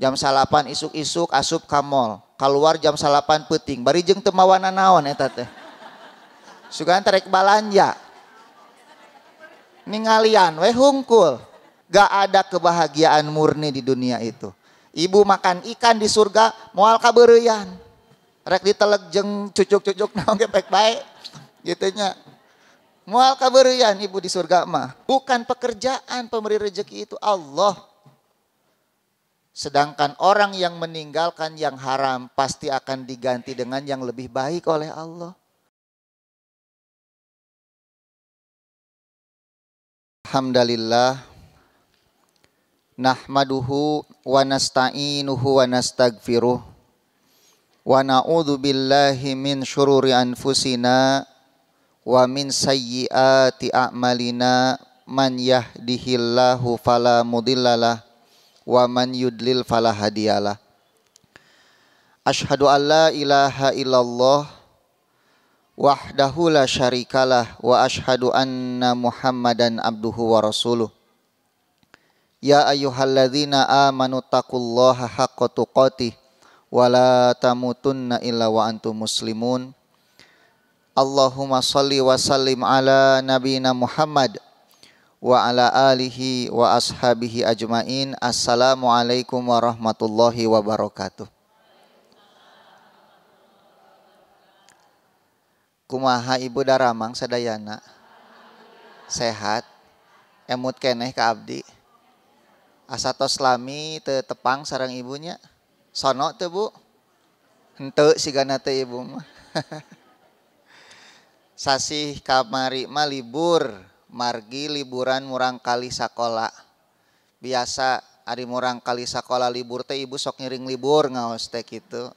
Jam 8 isuk-isuk asup ka mall. Keluar jam 8 peuting. Bari jeung teu mawa nanaon eta teh. Sugan tarek balanja. Ningalian we hungkul. Gak ada kebahagiaan murni di dunia itu. Ibu makan ikan di surga moal kabeureuyan. Rek diteleg jeung cucuk-cucuk naon ge pek bae. Gitu nya. Moal kabeureuyan ibu di surga mah. Bukan pekerjaan pemberi rezeki itu Allah. Sedangkan orang yang meninggalkan yang haram pasti akan diganti dengan yang lebih baik oleh Allah. Alhamdulillah. Nahmaduhu wa nasta'inuhu wa nastagfiruh. Wa na'udzu billahi min syururi anfusina wa min sayyiati a'malina. Man yahdihillahu fala mudhillalah wa man yudlil fala hadiyalah. Asyhadu an la ilaha illallah wahdahu la syarikalah wa asyhadu anna Muhammadan abduhu wa rasuluh. Ya ayyuhalladzina amanu taqullaha haqqa tuqatih wa la tamutunna illa wa antum muslimun. Allahumma shalli wa sallim ala nabiyyina Muhammad wa ala alihi wa ashabihi ajmain. Assalamualaikum warahmatullahi wabarakatuh. Kumaha ibu daramang sadayana? Sehat? Emut keneh ka abdi? Asa tos lami teu tepang sareng ibunya? Sono teu bu? Henteu sigana teh ibu mah. Sasih kamari mah libur. Margi liburan murang kali sakola. Biasa ari murang kali sakola libur teh ibu sok ngiring libur ngaos teh kitu.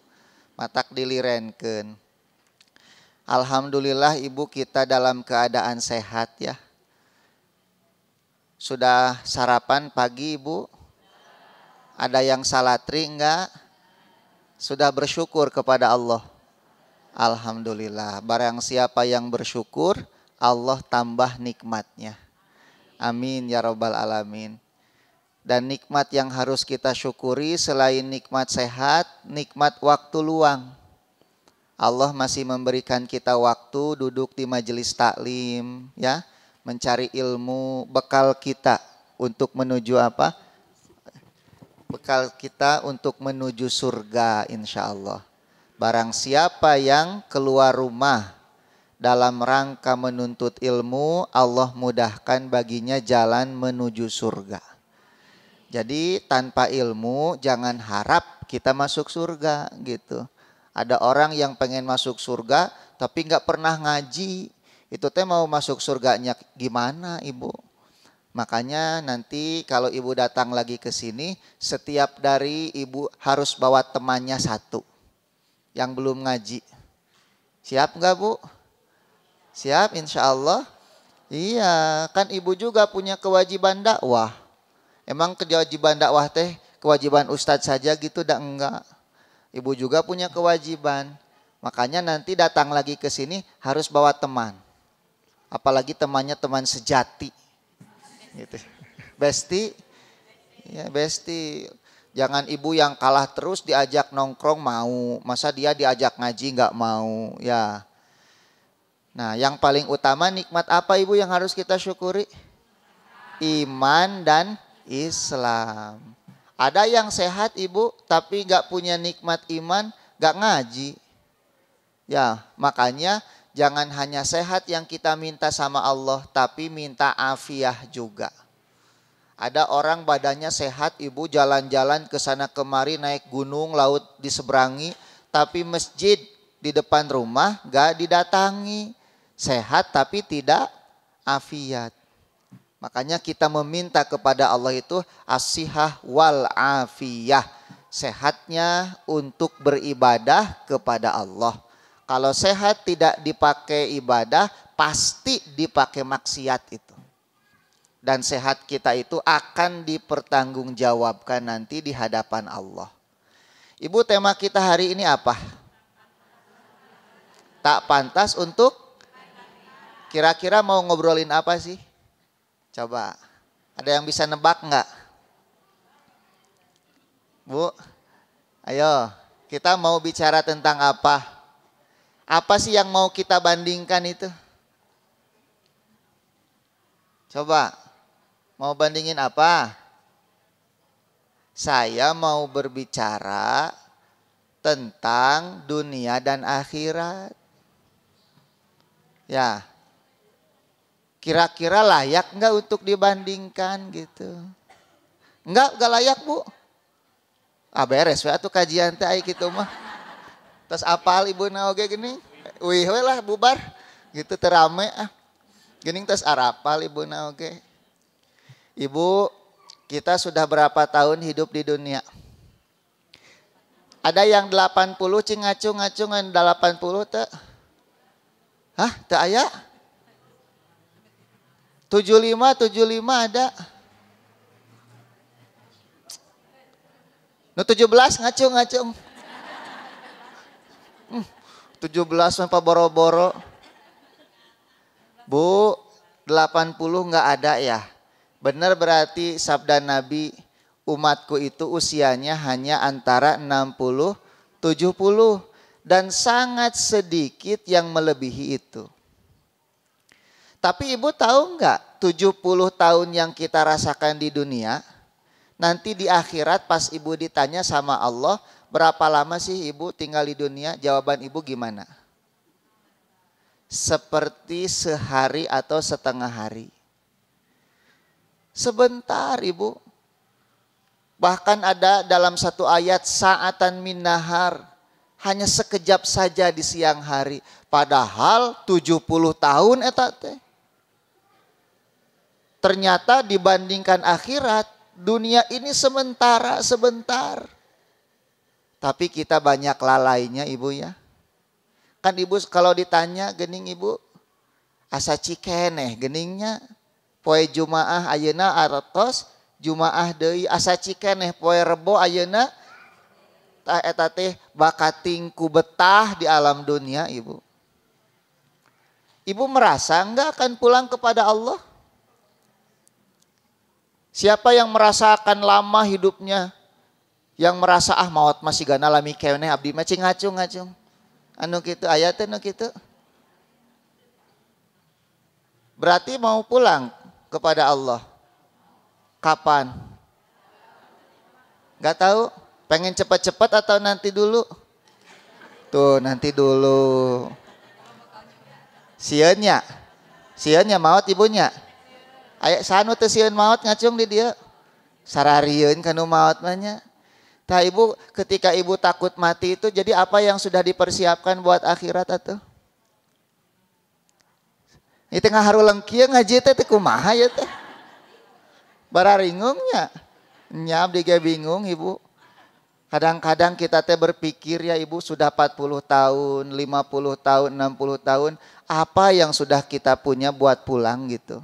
Matak dilirenkeun. Alhamdulillah ibu kita dalam keadaan sehat ya. Sudah sarapan pagi ibu? Ada yang salatri enggak? Sudah bersyukur kepada Allah? Alhamdulillah. Barang siapa yang bersyukur, Allah tambah nikmatnya. Amin ya rabbal alamin. Dan nikmat yang harus kita syukuri selain nikmat sehat, nikmat waktu luang. Allah masih memberikan kita waktu duduk di majelis taklim, ya, mencari ilmu, bekal kita untuk menuju apa? Bekal kita untuk menuju surga insya Allah. Barang siapa yang keluar rumah dalam rangka menuntut ilmu, Allah mudahkan baginya jalan menuju surga. Jadi tanpa ilmu jangan harap kita masuk surga gitu. Ada orang yang pengen masuk surga tapi nggak pernah ngaji. Itu teh mau masuk surganya gimana ibu? Makanya nanti kalau ibu datang lagi ke sini, setiap dari ibu harus bawa temannya satu yang belum ngaji. Siap nggak bu? Siap insya Allah. Iya kan ibu juga punya kewajiban dakwah. Emang kewajiban dakwah teh kewajiban ustadz saja gitu? Dah enggak. Ibu juga punya kewajiban. Makanya nanti datang lagi ke sini harus bawa teman. Apalagi temannya teman sejati. Gitu. Besti. Ya besti. Jangan ibu yang kalah terus diajak nongkrong mau. Masa dia diajak ngaji enggak mau ya. Nah yang paling utama nikmat apa ibu yang harus kita syukuri? Iman dan Islam. Ada yang sehat ibu tapi gak punya nikmat iman, gak ngaji. Ya makanya jangan hanya sehat yang kita minta sama Allah, tapi minta afiah juga. Ada orang badannya sehat ibu jalan-jalan ke sana kemari naik gunung laut diseberangi, tapi masjid di depan rumah gak didatangi. Sehat tapi tidak afiat. Makanya kita meminta kepada Allah itu as-sihah wal afiyah. Sehatnya untuk beribadah kepada Allah. Kalau sehat tidak dipakai ibadah, pasti dipakai maksiat itu. Dan sehat kita itu akan dipertanggungjawabkan nanti di hadapan Allah. Ibu, tema kita hari ini apa? Tak pantas untuk. Kira-kira mau ngobrolin apa sih? Coba, ada yang bisa nebak nggak? Bu, ayo kita mau bicara tentang apa? Apa sih yang mau kita bandingkan itu? Coba, mau bandingin apa? Saya mau berbicara tentang dunia dan akhirat. Ya, kira-kira layak nggak untuk dibandingkan gitu? Nggak layak bu. Beres we atuh kajian teh ai kitu mah. Terus apal ibu oge gini, wih we lah bubar. Gitu terame ah. Geuning tos arapal ibu oge. Ibu, kita sudah berapa tahun hidup di dunia? Ada yang 80 cing ngacung-ngacungan 80 teh. Hah, teu aya? 75 ada. Nu 17 ngacung. 17 sampai boro-boro. Bu, 80 enggak ada ya. Benar berarti sabda Nabi, umatku itu usianya hanya antara 60, 70 dan sangat sedikit yang melebihi itu. Tapi ibu tahu enggak 70 tahun yang kita rasakan di dunia, nanti di akhirat pas ibu ditanya sama Allah, berapa lama sih ibu tinggal di dunia? Jawaban ibu gimana? Seperti sehari atau setengah hari. Sebentar ibu. Bahkan ada dalam satu ayat sa'atan min nahar. Hanya sekejap saja di siang hari. Padahal 70 tahun eta teh. Ternyata dibandingkan akhirat, dunia ini sebentar. Tapi kita banyak lalainya ibu ya. Kan ibu kalau ditanya gening ibu, asa cikeneh geningnya. Poe Jumaah ayeuna artos, Jumaah deui asa cikeneh poe Rebo ayeuna tah eta teh bakating ku betah di alam dunia ibu. Ibu merasa enggak akan pulang kepada Allah? Siapa yang merasakan lama hidupnya? Yang merasa maot masih gana lami keneh abdi mah cing ngacung. Anu kitu aya teh nu kitu. Berarti mau pulang kepada Allah. Kapan? Gak tahu. Pengen cepat-cepat atau nanti dulu? Tuh nanti dulu. Sieunnya maot ibunya. Aya sanu teh sieun maot ngacung di dia. Sararieun kanu maot mah nya. Tah ibu ketika ibu takut mati itu jadi apa yang sudah dipersiapkan buat akhirat atuh? Ini tengah harulang kieu ngaji teh kumaha ya teh? Bararingungnya. Nyab diga bingung ibu. Kadang-kadang kita teh berpikir ya ibu sudah 40 tahun, 50 tahun, 60 tahun. Apa yang sudah kita punya buat pulang gitu.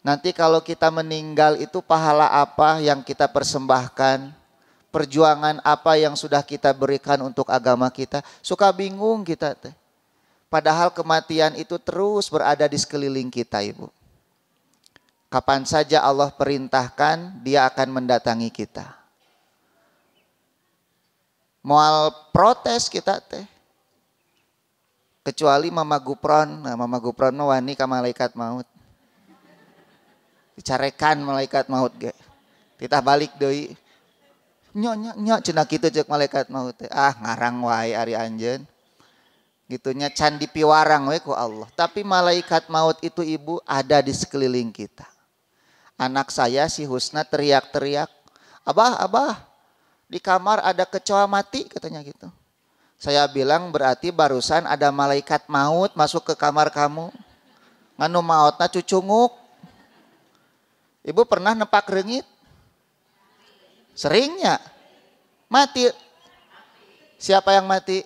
Nanti kalau kita meninggal itu pahala apa yang kita persembahkan. Perjuangan apa yang sudah kita berikan untuk agama kita. Suka bingung kita teh. Padahal kematian itu terus berada di sekeliling kita ibu. Kapan saja Allah perintahkan, dia akan mendatangi kita. Moal protes kita teh. Kecuali Mama Gupron. Nah, Mama Gupron wani ka malaikat maut. Dicarekan malaikat maut ge. Kita balik deui. Nya cenah kitu ceuk malaikat maut teh. Ngarang wae ari anjeun. Gitunya can dipiwarang we ku Allah. Tapi malaikat maut itu ibu ada di sekeliling kita. Anak saya si Husna teriak-teriak, abah, di kamar ada kecoa mati katanya gitu. Saya bilang berarti barusan ada malaikat maut masuk ke kamar kamu. Nganu mautna cucunguk. Ibu pernah nepak reungit? Seringnya. Mati. Siapa yang mati?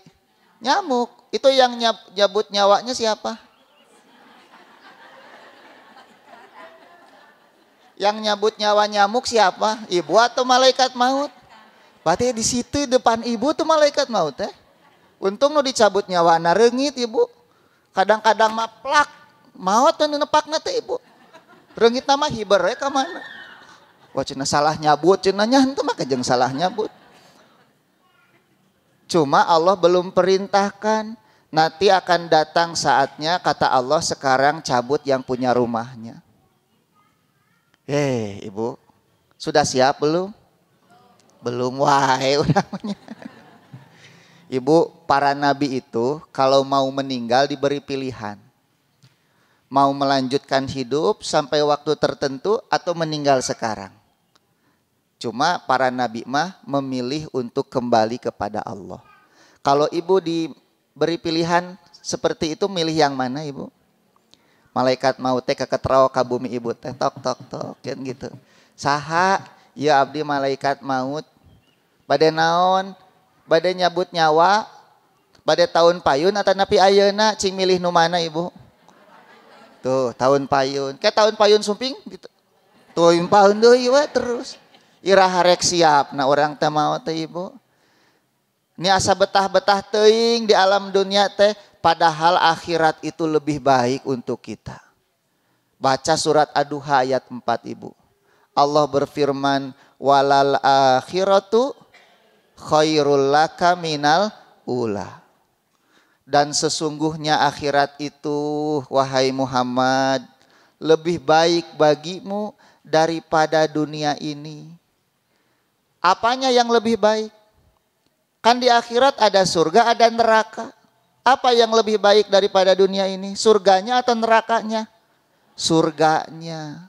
Nyamuk. Itu yang nyabut nyawanya siapa? Yang nyabut nyawa nyamuk siapa? Ibu atau malaikat maut? Berarti di situ depan ibu tuh malaikat maut teh. Untung nu dicabut nyawa na reungit ibu. Kadang-kadang mah plak maut nu nepakna teh ibu. Reungit nama hiber ka mana? Wah cenah salah nyabut, cenahnya henteu mah kajeng salah nyabut. Cuma Allah belum perintahkan. Nanti akan datang saatnya kata Allah sekarang cabut yang punya rumahnya. Ibu, sudah siap belum? Belum, wahai orangnya. Ibu, para nabi itu kalau mau meninggal diberi pilihan. Mau melanjutkan hidup sampai waktu tertentu atau meninggal sekarang. Cuma para nabi mah memilih untuk kembali kepada Allah. Kalau ibu diberi pilihan seperti itu, milih yang mana ibu? Malaikat maut teh keketrao ka bumi ibu teh tok tok tok kan gitu. Saha ya abdi malaikat maut bade naon? Bade nyabut nyawa, bade tahun payun atau napi ayeuna cing milih nu mana ibu? Tuh tahun payun. Kayak tahun payun sumping gitu. Tahun payun deui we terus. Iraha rek siap na orang teh maot teh ibu. Ini asa betah-betah teuing di alam dunia teh, padahal akhirat itu lebih baik untuk kita. Baca surat Ad-Duha ayat 4 ibu. Allah berfirman, walal akhiratu khairul laka minal ula. Dan sesungguhnya akhirat itu, wahai Muhammad, lebih baik bagimu daripada dunia ini. Apanya yang lebih baik? Kan di akhirat ada surga, ada neraka. Apa yang lebih baik daripada dunia ini? Surganya atau nerakanya? Surganya.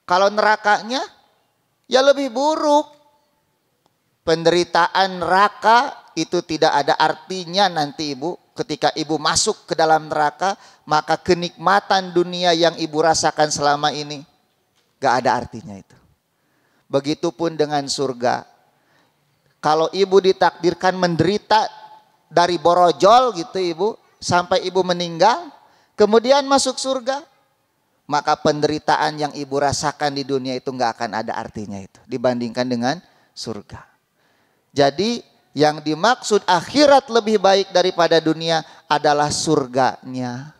Kalau nerakanya, ya lebih buruk. Penderitaan neraka itu tidak ada artinya nanti ibu. Ketika ibu masuk ke dalam neraka, maka kenikmatan dunia yang ibu rasakan selama ini, gak ada artinya itu. Begitupun dengan surga. Kalau ibu ditakdirkan menderita dari borojol gitu ibu, sampai ibu meninggal, kemudian masuk surga, maka penderitaan yang ibu rasakan di dunia itu gak akan ada artinya itu dibandingkan dengan surga. Jadi yang dimaksud akhirat lebih baik daripada dunia adalah surganya.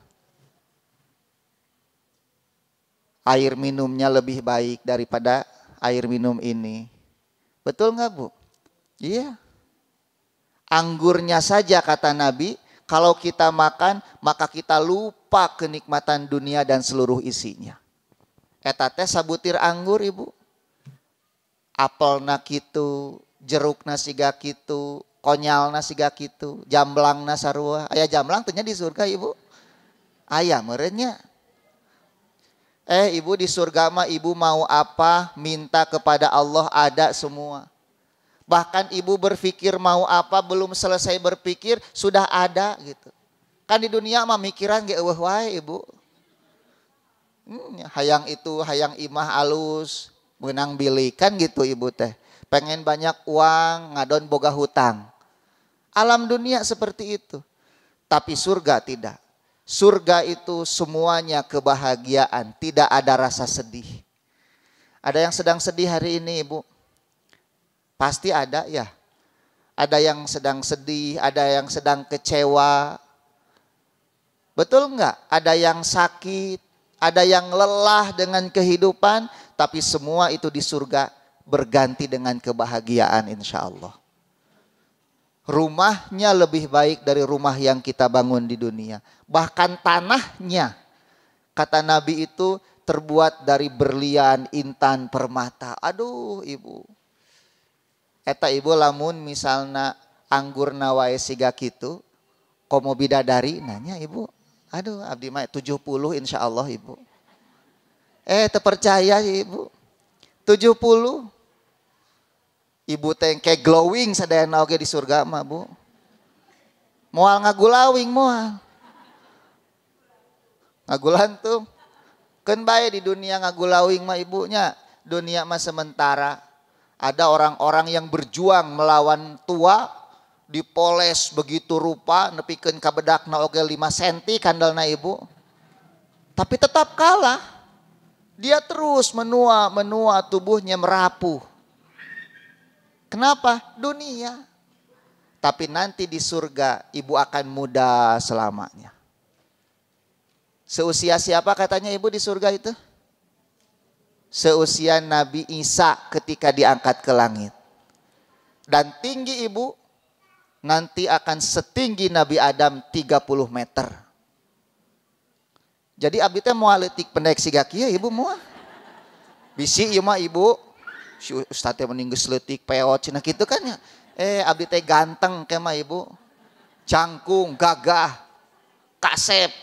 Air minumnya lebih baik daripada air minum ini. Betul gak bu? Iya. Anggurnya saja kata Nabi, kalau kita makan maka kita lupa kenikmatan dunia dan seluruh isinya. Eta teh sabutir anggur ibu. Apelna kitu, jerukna siga kitu, konyalna siga kitu, jamblangna sarua. Aya jamblang teh nya di surga ibu. Aya meureunnya. Ibu di surga mah ibu mau apa, minta kepada Allah ada semua. Bahkan ibu berpikir mau apa, belum selesai berpikir sudah ada gitu. Kan di dunia mah mikiran ge eueuh wae ibu. Hayang itu, hayang imah alus, menang bilikan gitu ibu teh. Pengen banyak uang, ngadon boga hutang. Alam dunia seperti itu. Tapi surga tidak. Surga itu semuanya kebahagiaan, tidak ada rasa sedih. Ada yang sedang sedih hari ini ibu? Pasti ada ya. Ada yang sedang sedih, ada yang sedang kecewa. Betul enggak? Ada yang sakit, ada yang lelah dengan kehidupan, tapi semua itu di surga berganti dengan kebahagiaan insya Allah. Rumahnya lebih baik dari rumah yang kita bangun di dunia. Bahkan tanahnya, kata Nabi itu terbuat dari berlian, intan, permata. Aduh ibu. Eta ibu lamun misalna anggurna wae siga kitu, komo bidadari nanya ibu. Aduh abdi mah 70 insya Allah ibu. Terpercaya ibu. 70. Ibu teh kayak glowing sadayana oge di surga mah bu. Moal ngagulawing moal. Ngagulantung. Keun bae di dunia ngagulawing mah ibunya. Dunia mah sementara. Ada orang-orang yang berjuang melawan tua, dipoles begitu rupa, nepikeun ka bedakna oge 5 cm kandalna ibu. Tapi tetap kalah. Dia terus menua, tubuhnya merapuh. Kenapa? Dunia. Tapi nanti di surga ibu akan muda selamanya. Seusia siapa katanya ibu di surga itu? seusia Nabi Isa ketika diangkat ke langit. Dan tinggi ibu nanti akan setinggi Nabi Adam 30 meter. Jadi abdi teh moal leutik pendek siga kieu ibu moal. Bisi ieu mah ibu, si ustaz teh mending geus leutik peot cenah kitu kan ya. Abdi teh ganteng ke mah ibu. Cangkung, gagah, kasep.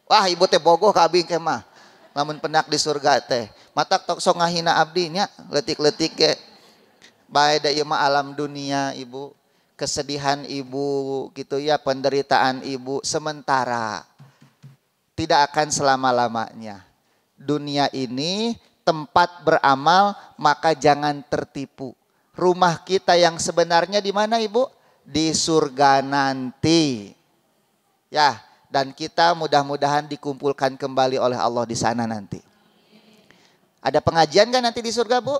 Wah ibu teh bogoh ka abdi ke mah. Lamun pendak di surga teh. Matak tok sok ngahina abdi nya, leutik-leutik ge. Bae da ieu mah alam dunia ibu. Kesedihan ibu gitu ya, penderitaan ibu sementara. Tidak akan selama-lamanya. Dunia ini tempat beramal, maka jangan tertipu. Rumah kita yang sebenarnya di mana ibu? Di surga nanti. Ya, dan kita mudah-mudahan dikumpulkan kembali oleh Allah di sana nanti. Ada pengajian kan nanti di surga bu?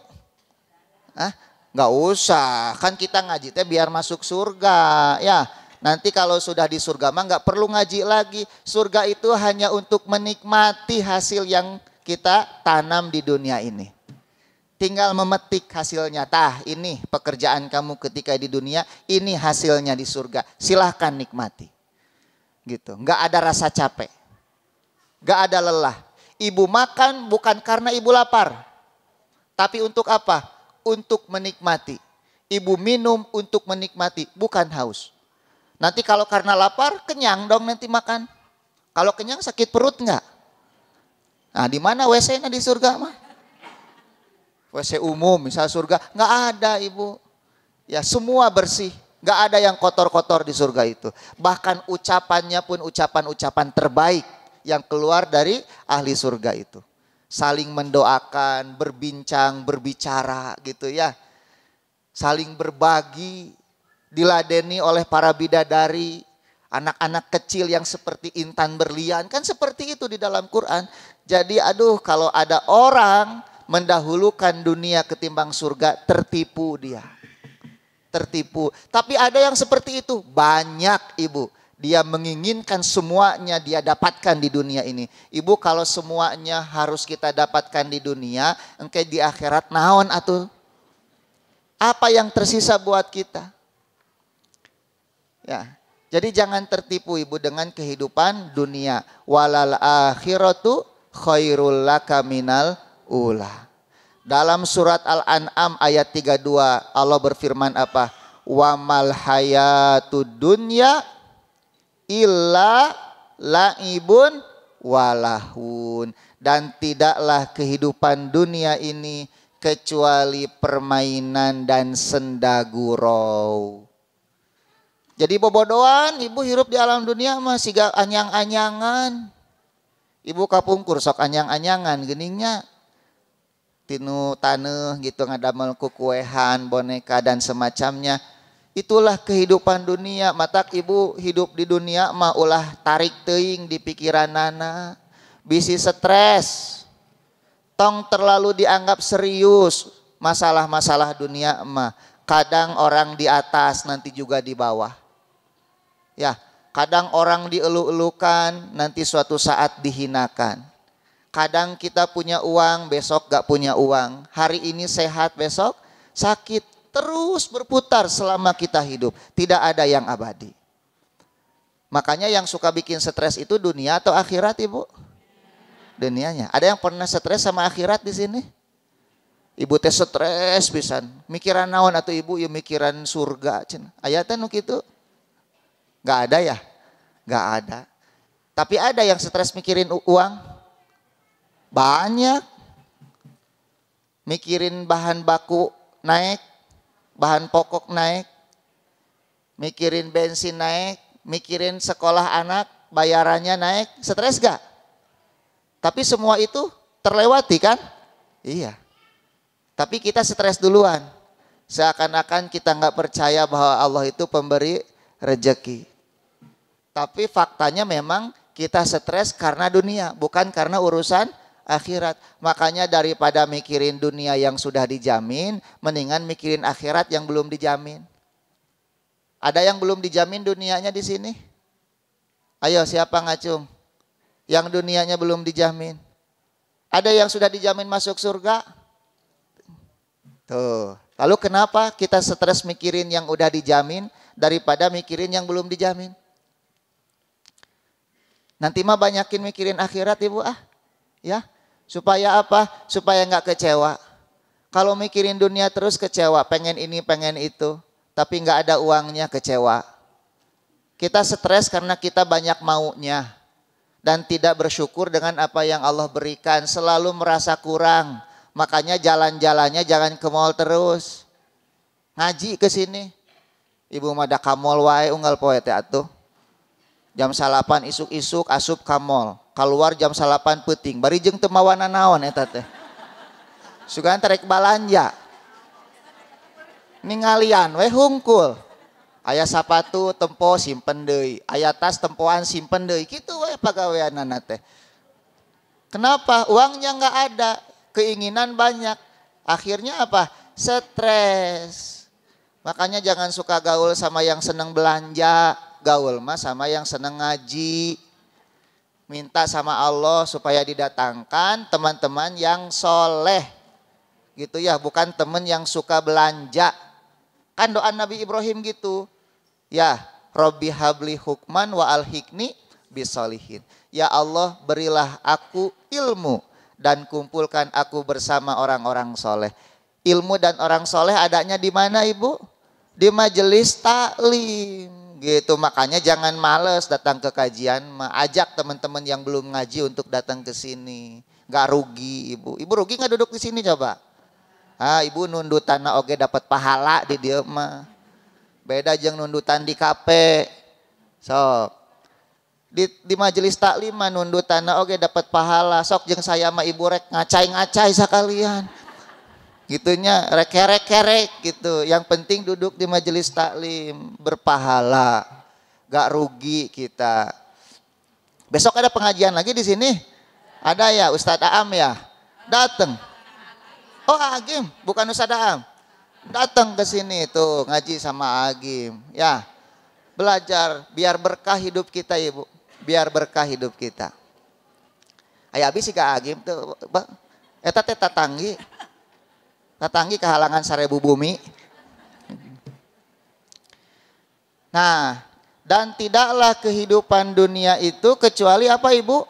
Hah? Nggak usah, kan kita ngaji teh biar masuk surga. Ya, nanti kalau sudah di surga mah nggak perlu ngaji lagi. Surga itu hanya untuk menikmati hasil yang kita tanam di dunia ini. Tinggal memetik hasilnya. Tah, ini pekerjaan kamu ketika di dunia, ini hasilnya di surga. Silahkan nikmati. Gitu. Nggak ada rasa capek. Nggak ada lelah. Ibu makan bukan karena ibu lapar. Tapi untuk apa? Untuk menikmati. Ibu minum untuk menikmati, bukan haus. Nanti kalau karena lapar, kenyang dong nanti makan. Kalau kenyang sakit perut enggak? Nah, di mana WC-nya di surga mah? WC umum, misal surga, enggak ada ibu. Ya semua bersih, enggak ada yang kotor-kotor di surga itu. Bahkan ucapannya pun ucapan-ucapan terbaik yang keluar dari ahli surga itu. Saling mendoakan, berbincang, berbicara gitu ya. Saling berbagi, diladeni oleh para bidadari, anak-anak kecil yang seperti intan berlian. Kan seperti itu di dalam Quran. Jadi aduh kalau ada orang mendahulukan dunia ketimbang surga, tertipu dia. Tertipu. Tapi ada yang seperti itu, banyak ibu. Dia menginginkan semuanya dia dapatkan di dunia ini. Ibu kalau semuanya harus kita dapatkan di dunia, engke di akhirat naon atuh? Apa yang tersisa buat kita? Ya. Jadi jangan tertipu ibu dengan kehidupan dunia. Walal akhiratu khairul laka minal ula. Dalam surat Al-An'am ayat 32 Allah berfirman apa? Wa mal hayatud dunya illa laibun walahun. Dan tidaklah kehidupan dunia ini kecuali permainan dan senda gurau. Jadi bobodoan ibu hirup di alam dunia mah siga anyang-anyangan. Ibu kapungkur sok anyang-anyangan geningnya. Tinu taneuh gitu ngadamel kukuehan, boneka dan semacamnya. Itulah kehidupan dunia. Matak ibu hidup di dunia mah ulah tarik teuing di pikiranana. Bisi stres. Tong terlalu dianggap serius masalah-masalah dunia mah. Kadang orang di atas nanti juga di bawah. Ya, kadang orang dielu-elukan nanti suatu saat dihinakan. Kadang kita punya uang besok gak punya uang. Hari ini sehat besok sakit. Terus berputar selama kita hidup. Tidak ada yang abadi. Makanya yang suka bikin stres itu dunia atau akhirat ibu? Dunianya. Ada yang pernah stres sama akhirat di sini? Ibu teh stres pisan. Mikiran naon atau ibu ya mikiran surga. Ayatnya nu kitu? Gak ada ya? Gak ada. Tapi ada yang stres mikirin uang? Banyak. Mikirin bahan baku naik. Bahan pokok naik, mikirin bensin naik, mikirin sekolah anak, bayarannya naik, stres gak? Tapi semua itu terlewati kan? Iya. Tapi kita stres duluan. Seakan-akan kita gak percaya bahwa Allah itu pemberi rezeki. Tapi faktanya memang kita stres karena dunia, bukan karena urusan akhirat. Makanya daripada mikirin dunia yang sudah dijamin, mendingan mikirin akhirat yang belum dijamin. Ada yang belum dijamin dunianya di sini? Ayo siapa ngacung? Yang dunianya belum dijamin. Ada yang sudah dijamin masuk surga? Tuh. Lalu kenapa kita stres mikirin yang udah dijamin daripada mikirin yang belum dijamin? Nanti mah banyakin mikirin akhirat ibu ya. Supaya apa? Supaya nggak kecewa. Kalau mikirin dunia terus kecewa, pengen ini pengen itu, tapi nggak ada uangnya kecewa. Kita stres karena kita banyak maunya dan tidak bersyukur dengan apa yang Allah berikan, selalu merasa kurang. Makanya jalan-jalannya jangan ke mall terus. Ngaji ke sini. Ibu mah da ka mall wae unggal poe teh atuh. Jam 8 isuk-isuk asup ka mall. Keluar jam 8 peuting. Bari jeung teu mawa nanaon eta teh. Sugan tarek balanja. Ningalian we hungkul. Aya sapatu tempo simpen deui, aya tas tempoan simpen deui. Kitu we pagaweanana teh. Kenapa? Uangnya enggak ada. Keinginan banyak, akhirnya apa? Stres. Makanya jangan suka gaul sama yang seneng belanja, gaul mah sama yang seneng ngaji. Minta sama Allah supaya didatangkan teman-teman yang soleh, gitu ya, bukan teman yang suka belanja. Kan doa Nabi Ibrahim gitu, ya Robbi habli hukman wa alhikni bisolihin. Ya Allah berilah aku ilmu dan kumpulkan aku bersama orang-orang soleh. Ilmu dan orang soleh adanya di mana ibu? Di majelis taklim. Gitu, makanya jangan males datang ke kajian. Ajak teman-teman yang belum ngaji untuk datang ke sini. Gak rugi ibu. Ibu rugi gak duduk di sini coba? Ibu nundutan oge dapat pahala di dieu mah. Beda jeung nundutan di kafe. Sok. Di majelis taklim nundutanna oge dapat pahala. Sok jeung saya mah ibu rek ngacai-ngacai sakalian. Gitunya rek kerek-kerek gitu. Yang penting duduk di majelis taklim berpahala. Gak rugi kita. Besok ada pengajian lagi di sini. Ada ya Ustadz Aam ya? Dateng. Oh Agim, bukan Ustadz Aam. Datang ke sini tuh ngaji sama Agim. Ya. Belajar biar berkah hidup kita ibu. Biar berkah hidup kita. Aya abis si Kak Agim tuh, eta teh tatanggi. Tatanggi kehalangan 1000 bumi. Nah, dan tidaklah kehidupan dunia itu kecuali apa ibu?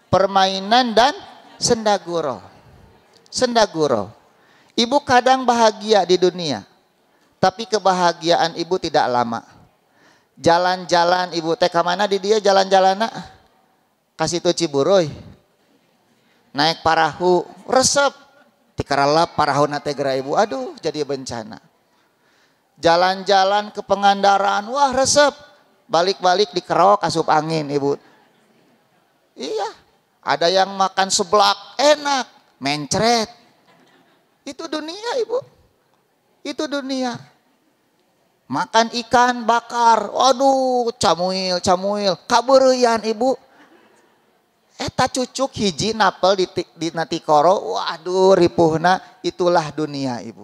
Permainan dan sendaguro. Sendaguro. Ibu kadang bahagia di dunia. Tapi kebahagiaan ibu tidak lama. Jalan-jalan ibu teh kemana di dia jalan-jalan kasih tuh Ciburuy naik parahu resep tikaralap parahu nate gera ibu aduh jadi bencana. Jalan-jalan ke Pangandaran wah resep balik-balik di kerok asup angin ibu. Iya ada yang makan seblak enak mencret itu dunia ibu, itu dunia. Makan ikan bakar, waduh camuil, kabeureuyan ibu. Eta cucuk hiji napel di natikoro, waduh ripuhna, itulah dunia ibu.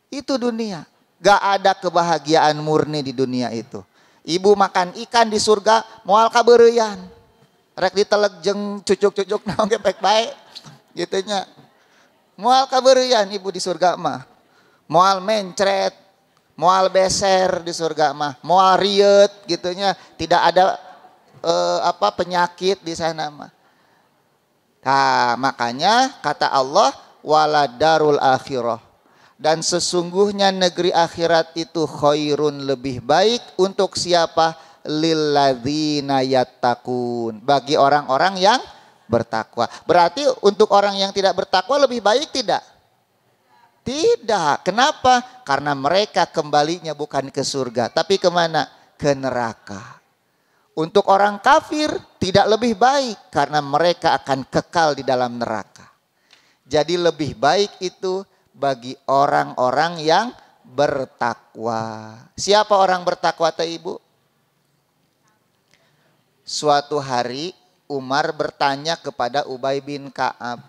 Itu dunia, gak ada kebahagiaan murni di dunia itu. Ibu makan ikan di surga, moal kabeureuyan. Rek diteleg jeung cucuk-cucuk naon ge pek bae, gitunya. Moal kabeureuyan ibu di surga mah. Moal mencret. Moal beser di surga mah, moal riet gitunya, tidak ada penyakit di sana mah. Nah, makanya kata Allah waladarul akhirah. Dan sesungguhnya negeri akhirat itu khairun lebih baik untuk siapa? Lilladzina yattaqun. Bagi orang-orang yang bertakwa. Berarti untuk orang yang tidak bertakwa lebih baik tidak? Tidak. Kenapa? Karena mereka kembalinya bukan ke surga. Tapi kemana? Ke neraka. Untuk orang kafir tidak lebih baik. Karena mereka akan kekal di dalam neraka. Jadi lebih baik itu bagi orang-orang yang bertakwa. Siapa orang bertakwa teh ibu? Suatu hari Umar bertanya kepada Ubay bin Ka'ab.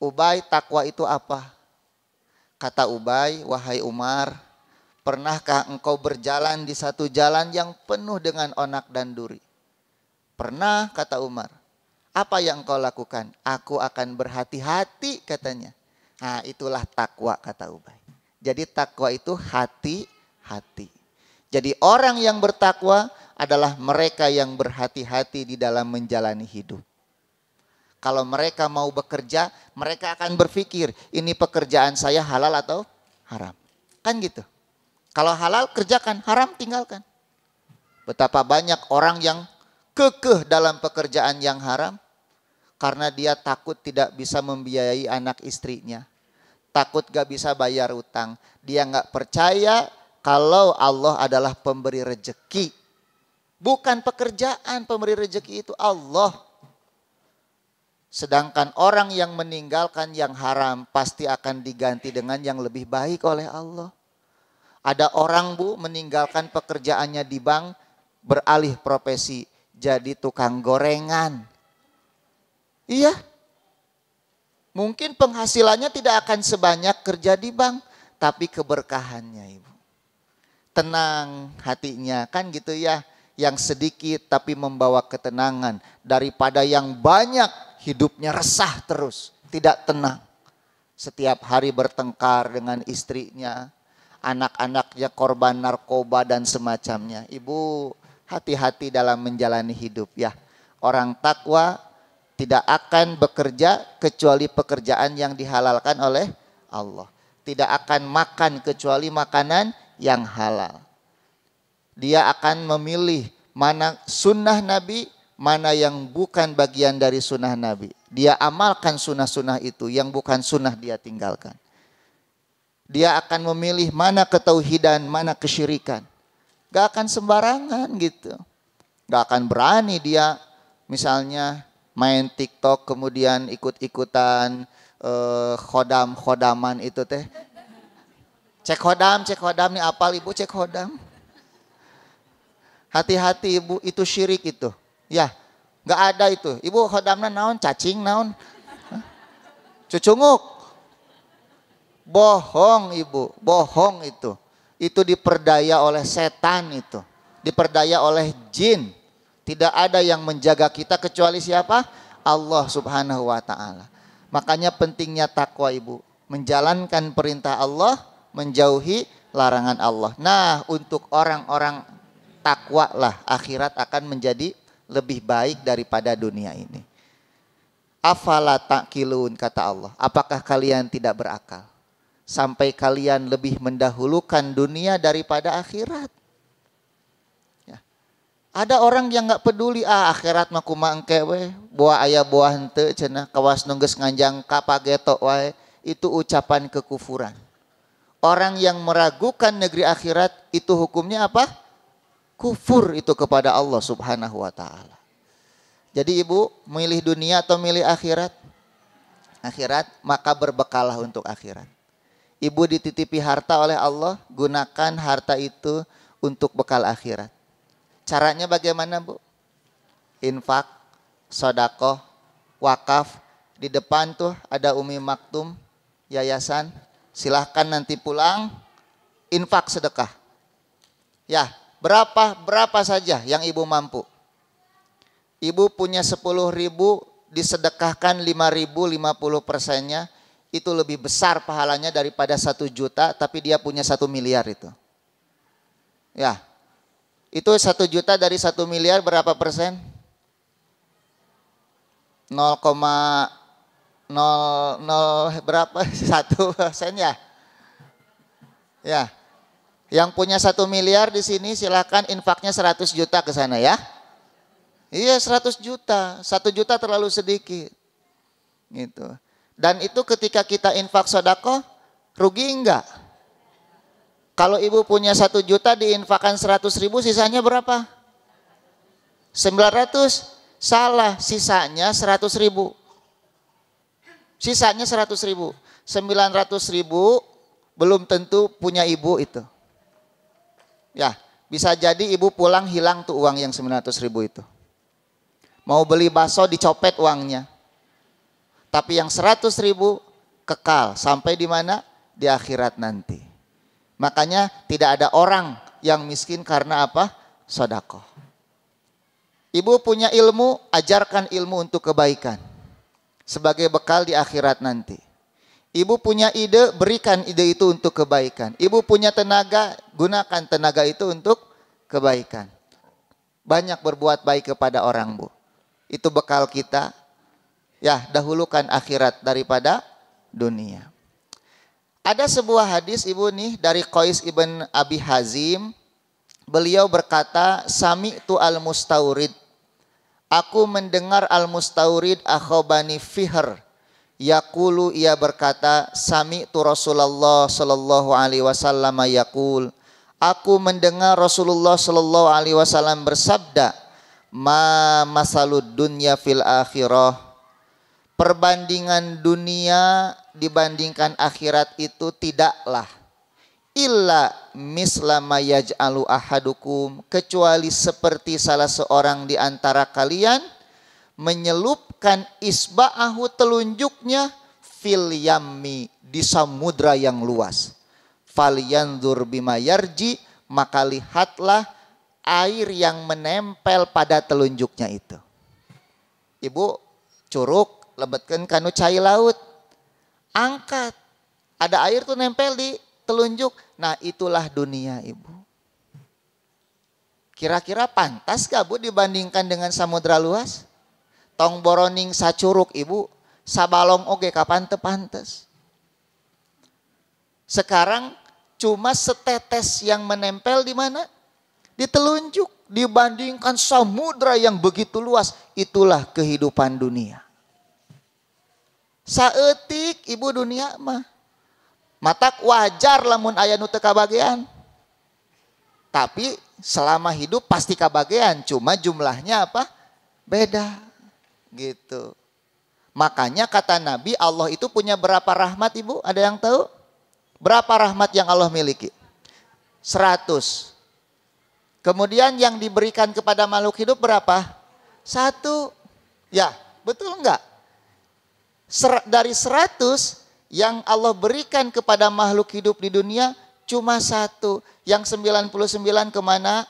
Ubay, takwa itu apa? Kata Ubay, wahai Umar, pernahkah engkau berjalan di satu jalan yang penuh dengan onak dan duri? Pernah, kata Umar. Apa yang engkau lakukan? Aku akan berhati-hati katanya. Nah, itulah takwa kata Ubay. Jadi takwa itu hati-hati. Jadi orang yang bertakwa adalah mereka yang berhati-hati di dalam menjalani hidup. Kalau mereka mau bekerja, mereka akan berpikir, ini pekerjaan saya halal atau haram. Kan gitu. Kalau halal kerjakan, haram tinggalkan. Betapa banyak orang yang kekeh dalam pekerjaan yang haram karena dia takut tidak bisa membiayai anak istrinya. Takut gak bisa bayar utang. Dia gak percaya kalau Allah adalah pemberi rejeki. Bukan pekerjaan pemberi rejeki, itu Allah. Sedangkan orang yang meninggalkan yang haram pasti akan diganti dengan yang lebih baik oleh Allah. Ada orang Bu meninggalkan pekerjaannya di bank, beralih profesi jadi tukang gorengan. Iya. Mungkin penghasilannya tidak akan sebanyak kerja di bank, tapi keberkahannya Ibu. Tenang hatinya, kan gitu ya. Yang sedikit tapi membawa ketenangan daripada yang banyak hidupnya resah terus, tidak tenang. Setiap hari bertengkar dengan istrinya, anak-anaknya korban narkoba dan semacamnya. Ibu, hati-hati dalam menjalani hidup ya. Orang takwa tidak akan bekerja kecuali pekerjaan yang dihalalkan oleh Allah. Tidak akan makan kecuali makanan yang halal. Dia akan memilih mana sunnah Nabi, mana yang bukan bagian dari sunnah Nabi. Dia amalkan sunnah-sunnah itu, yang bukan sunnah dia tinggalkan. Dia akan memilih mana ketauhidan, mana kesyirikan. Gak akan sembarangan gitu. Gak akan berani dia misalnya main TikTok kemudian ikut-ikutan khodam-khodaman itu teh. Cek khodam nih apal Ibu cek khodam. Hati-hati Ibu, itu syirik itu. Ya, gak ada itu. Ibu khodamna naon, cacing naon. Cucunguk. Bohong Ibu, bohong itu. Itu diperdaya oleh setan itu. Diperdaya oleh jin. Tidak ada yang menjaga kita kecuali siapa? Allah Subhanahu wa ta'ala. Makanya pentingnya takwa Ibu. Menjalankan perintah Allah, menjauhi larangan Allah. Nah, untuk orang-orang takwa lah akhirat akan menjadi lebih baik daripada dunia ini. Afala ta'qilun kata Allah. Apakah kalian tidak berakal? Sampai kalian lebih mendahulukan dunia daripada akhirat. Ya. Ada orang yang gak peduli, akhirat mah kumaha engke we, buah aya buah henteu cenah, kawas nunggeus nganjang kapageto wae, itu ucapan kekufuran. Orang yang meragukan negeri akhirat itu hukumnya apa? Kufur itu kepada Allah Subhanahu wa ta'ala. Jadi Ibu, milih dunia atau milih akhirat? Akhirat, maka berbekalah untuk akhirat. Ibu dititipi harta oleh Allah, gunakan harta itu untuk bekal akhirat. Caranya bagaimana Bu? Infak, sedekah, wakaf. Di depan tuh ada Umi Maktum, yayasan. Silahkan nanti pulang, infak sedekah. Ya, berapa saja yang Ibu mampu. Ibu punya 10.000, disedekahkan 5.000, 50%-nya. Itu lebih besar pahalanya daripada 1 juta, tapi dia punya 1 miliar itu. Ya, itu 1 juta dari 1 miliar berapa persen? 0,00 berapa? 1% ya? Ya, yang punya 1 miliar di sini silakan infaknya 100 juta ke sana ya. Iya 100 juta, 1 juta terlalu sedikit. Gitu. Dan itu ketika kita infak sedekah, rugi enggak? Kalau Ibu punya 1 juta diinfakkan 100.000, sisanya berapa? 900? Salah, sisanya 100.000. Sisanya 100.000. 900.000 belum tentu punya Ibu itu. Ya, bisa jadi Ibu pulang hilang tuh uang yang 900.000 itu. Mau beli bakso dicopet uangnya. Tapi yang 100.000 kekal sampai di mana? Di akhirat nanti. Makanya tidak ada orang yang miskin karena apa? Sedekah. Ibu punya ilmu, ajarkan ilmu untuk kebaikan. Sebagai bekal di akhirat nanti. Ibu punya ide, berikan ide itu untuk kebaikan. Ibu punya tenaga, gunakan tenaga itu untuk kebaikan. Banyak berbuat baik kepada orang, Bu. Itu bekal kita. Ya, dahulukan akhirat daripada dunia. Ada sebuah hadis, Ibu nih, dari Qais ibn Abi Hazim. Beliau berkata, Sami'tu al-mustaurid. Aku mendengar al-mustaurid akhobani fihr. Yaqulu, ia berkata, Sami'tu Rasulullah sallallahu alaihi wasallam yaqul. Aku mendengar Rasulullah sallallahu alaihi wasallam bersabda, Ma masalud dunya fil akhirah. Perbandingan dunia dibandingkan akhirat itu tidaklah illa mislama yaj'alu ahadukum, kecuali seperti salah seorang di antara kalian menyelupkan isba'ahu, telunjuknya, fil yammi, di samudra yang luas. Falyanzur bima yarji, maka lihatlah air yang menempel pada telunjuknya itu. Ibu curug lebetkeun kanu cai laut, angkat, ada air tuh nempel di telunjuk. Nah itulah dunia, Ibu. Kira-kira pantas gak, Bu, dibandingkan dengan samudra luas? Tong boroning sacurug, Ibu, sabalong oge kapan teu pantes. Sekarang cuma setetes yang menempel di mana? Di telunjuk. Dibandingkan samudra yang begitu luas, itulah kehidupan dunia. Saeutik, Ibu, dunia mah matak wajar lamun aya nu teu kabagean. Tapi selama hidup pasti kabagean, cuma jumlahnya apa? Beda. Gitu. Makanya kata Nabi, Allah itu punya berapa rahmat, Ibu? Ada yang tahu? Berapa rahmat yang Allah miliki? 100. Kemudian yang diberikan kepada makhluk hidup berapa? 1. Ya, betul enggak? Dari 100 yang Allah berikan kepada makhluk hidup di dunia cuma 1. Yang 99 kemana?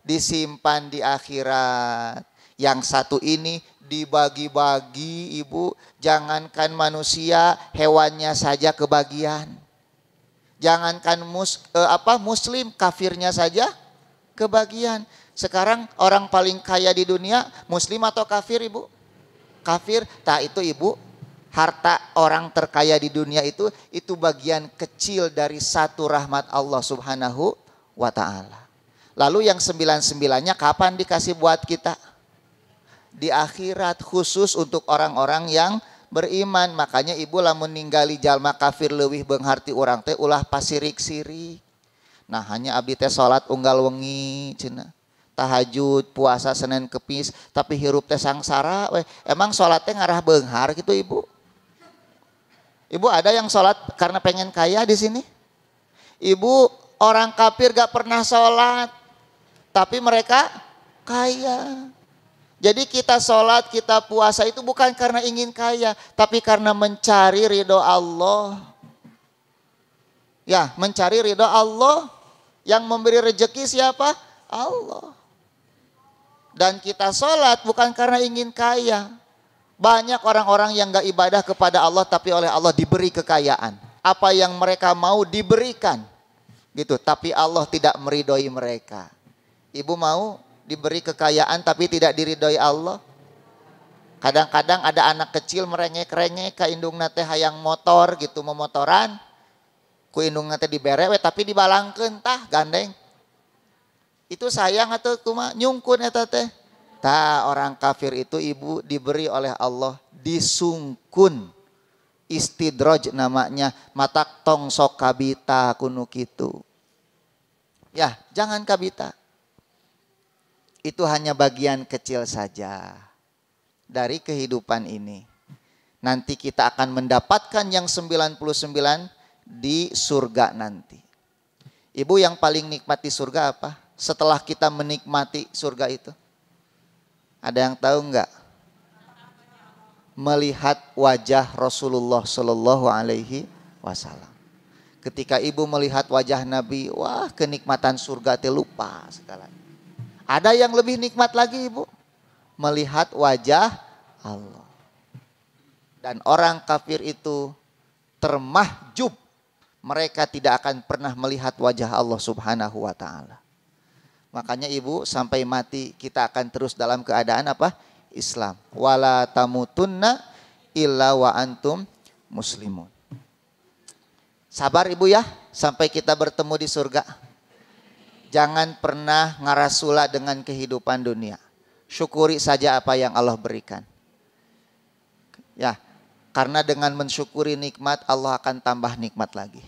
Disimpan di akhirat. Yang 1 ini dibagi-bagi, Ibu. Jangankan manusia, hewannya saja kebagian. Jangankan muslim, kafirnya saja kebagian. Sekarang orang paling kaya di dunia muslim atau kafir, Ibu? Kafir. Tak itu, Ibu, harta orang terkaya di dunia itu bagian kecil dari 1 rahmat Allah Subhanahu wa ta'ala. Lalu yang 99-nya kapan dikasih buat kita? Di akhirat, khusus untuk orang-orang yang beriman. Makanya Ibu lamun ninggali jalma kafir leuwih beungharti urang teh ulah pasirik-sirik. Nah, hanya abdi teh salat unggal wengi cenah. Tahajud, puasa Senin Kemis, tapi hirup teh sangsara we. Emang salat teh ngarah beunghar gitu, Ibu? Ibu ada yang salat karena pengen kaya di sini? Ibu, orang kafir gak pernah salat, tapi mereka kaya. Jadi kita sholat, kita puasa itu bukan karena ingin kaya, tapi karena mencari ridho Allah. Ya, mencari ridho Allah. Yang memberi rezeki siapa? Allah. Dan kita sholat bukan karena ingin kaya. Banyak orang-orang yang gak ibadah kepada Allah, tapi oleh Allah diberi kekayaan. Apa yang mereka mau diberikan. Gitu, tapi Allah tidak meridhoi mereka. Ibu mau diberi kekayaan tapi tidak diridhoi Allah? Kadang-kadang ada anak kecil merengek-rengek ka indungna teh hayang motor gitu, memotoran. Ku indungna teh dibere we tapi dibalangkeun tah gandeng. Itu sayang atau kumaha? Nyungkun eta teh. Tah, orang kafir itu, Ibu, diberi oleh Allah disungkun. Istidraj namanya, matak tong sok kabita kunu kitu. Ya, jangan kabita. Itu hanya bagian kecil saja dari kehidupan ini. Nanti kita akan mendapatkan yang 99 di surga nanti. Ibu, yang paling nikmat di surga apa? Setelah kita menikmati surga itu. Ada yang tahu enggak? Melihat wajah Rasulullah Sallallahu Alaihi Wasallam. Ketika Ibu melihat wajah Nabi, wah, kenikmatan surga teh lupa sekali. Ada yang lebih nikmat lagi, Ibu, melihat wajah Allah. Dan orang kafir itu termahjub. Mereka tidak akan pernah melihat wajah Allah Subhanahu wa taala. Makanya ibu, sampai mati kita akan terus dalam keadaan apa? Islam. Wala tamutunna illa wa antum muslimun. Sabar ibu ya, sampai kita bertemu di surga. Jangan pernah ngarasula dengan kehidupan dunia. Syukuri saja apa yang Allah berikan. Ya, karena dengan mensyukuri nikmat, Allah akan tambah nikmat lagi.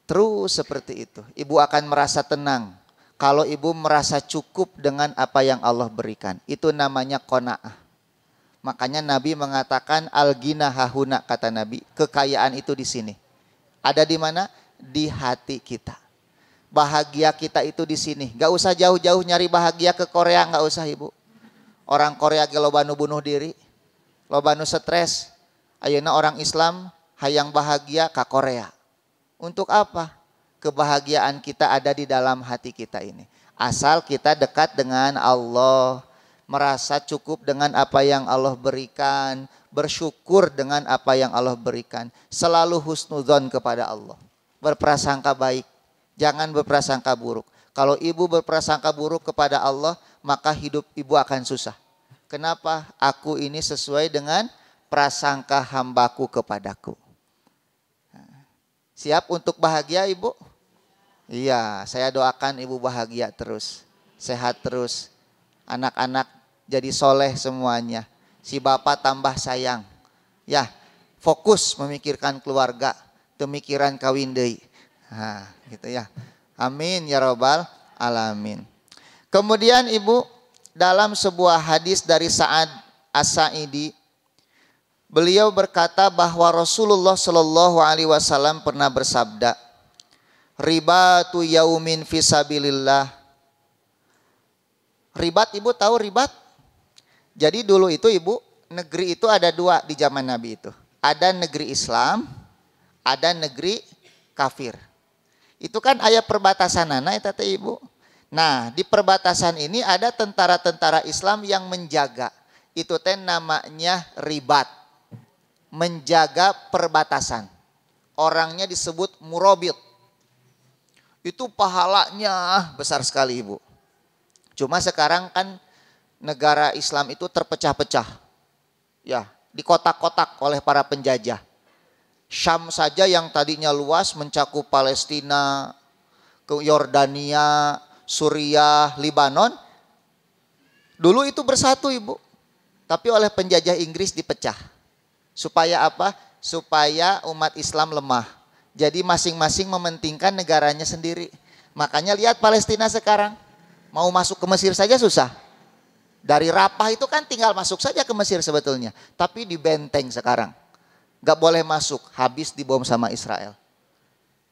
Terus seperti itu. Ibu akan merasa tenang kalau ibu merasa cukup dengan apa yang Allah berikan. Itu namanya qanaah. Makanya Nabi mengatakan al-ghina hahuna, kata Nabi, kekayaan itu di sini. Ada di mana? Di hati kita. Bahagia kita itu di sini. Gak usah jauh-jauh nyari bahagia ke Korea, gak usah ibu. Orang Korea ge lobanu bunuh diri, lobanu stres. Ayeuna orang Islam hayang bahagia ke Korea. Untuk apa? Kebahagiaan kita ada di dalam hati kita ini. Asal kita dekat dengan Allah, merasa cukup dengan apa yang Allah berikan, bersyukur dengan apa yang Allah berikan, selalu husnudzon kepada Allah, berprasangka baik, jangan berprasangka buruk. Kalau ibu berprasangka buruk kepada Allah, maka hidup ibu akan susah. Kenapa? Aku ini sesuai dengan prasangka hambaku kepadaku. Siap untuk bahagia ibu? Iya, saya doakan ibu bahagia terus, sehat terus, anak-anak jadi soleh semuanya, si bapak tambah sayang, ya fokus memikirkan keluarga, pemikiran kawin deui. Nah, gitu ya. Amin ya robbal alamin. Kemudian ibu, dalam sebuah hadis dari Sa'ad As-Sa'idi, beliau berkata bahwa Rasulullah Shallallahu Alaihi Wasallam pernah bersabda, ribatu yaumin fisabilillah. Ribat, ibu tahu ribat? Jadi dulu itu ibu, negeri itu ada dua di zaman Nabi itu. Ada negeri Islam, ada negeri kafir. Itu kan aya perbatasanana eta teh ibu. Nah, di perbatasan ini ada tentara-tentara Islam yang menjaga. Itu teh namanya ribat. Menjaga perbatasan. Orangnya disebut murabit. Itu pahalanya besar sekali ibu. Cuma sekarang kan negara Islam itu terpecah-pecah. Ya, dikotak-kotak oleh para penjajah. Syam saja yang tadinya luas mencakup Palestina, ke Yordania, Suriah, Libanon. Dulu itu bersatu ibu. Tapi oleh penjajah Inggris dipecah. Supaya apa? Supaya umat Islam lemah. Jadi masing-masing mementingkan negaranya sendiri. Makanya lihat Palestina sekarang. Mau masuk ke Mesir saja susah. Dari Rafah itu kan tinggal masuk saja ke Mesir sebetulnya. Tapi di benteng sekarang. Gak boleh masuk. Habis dibom sama Israel.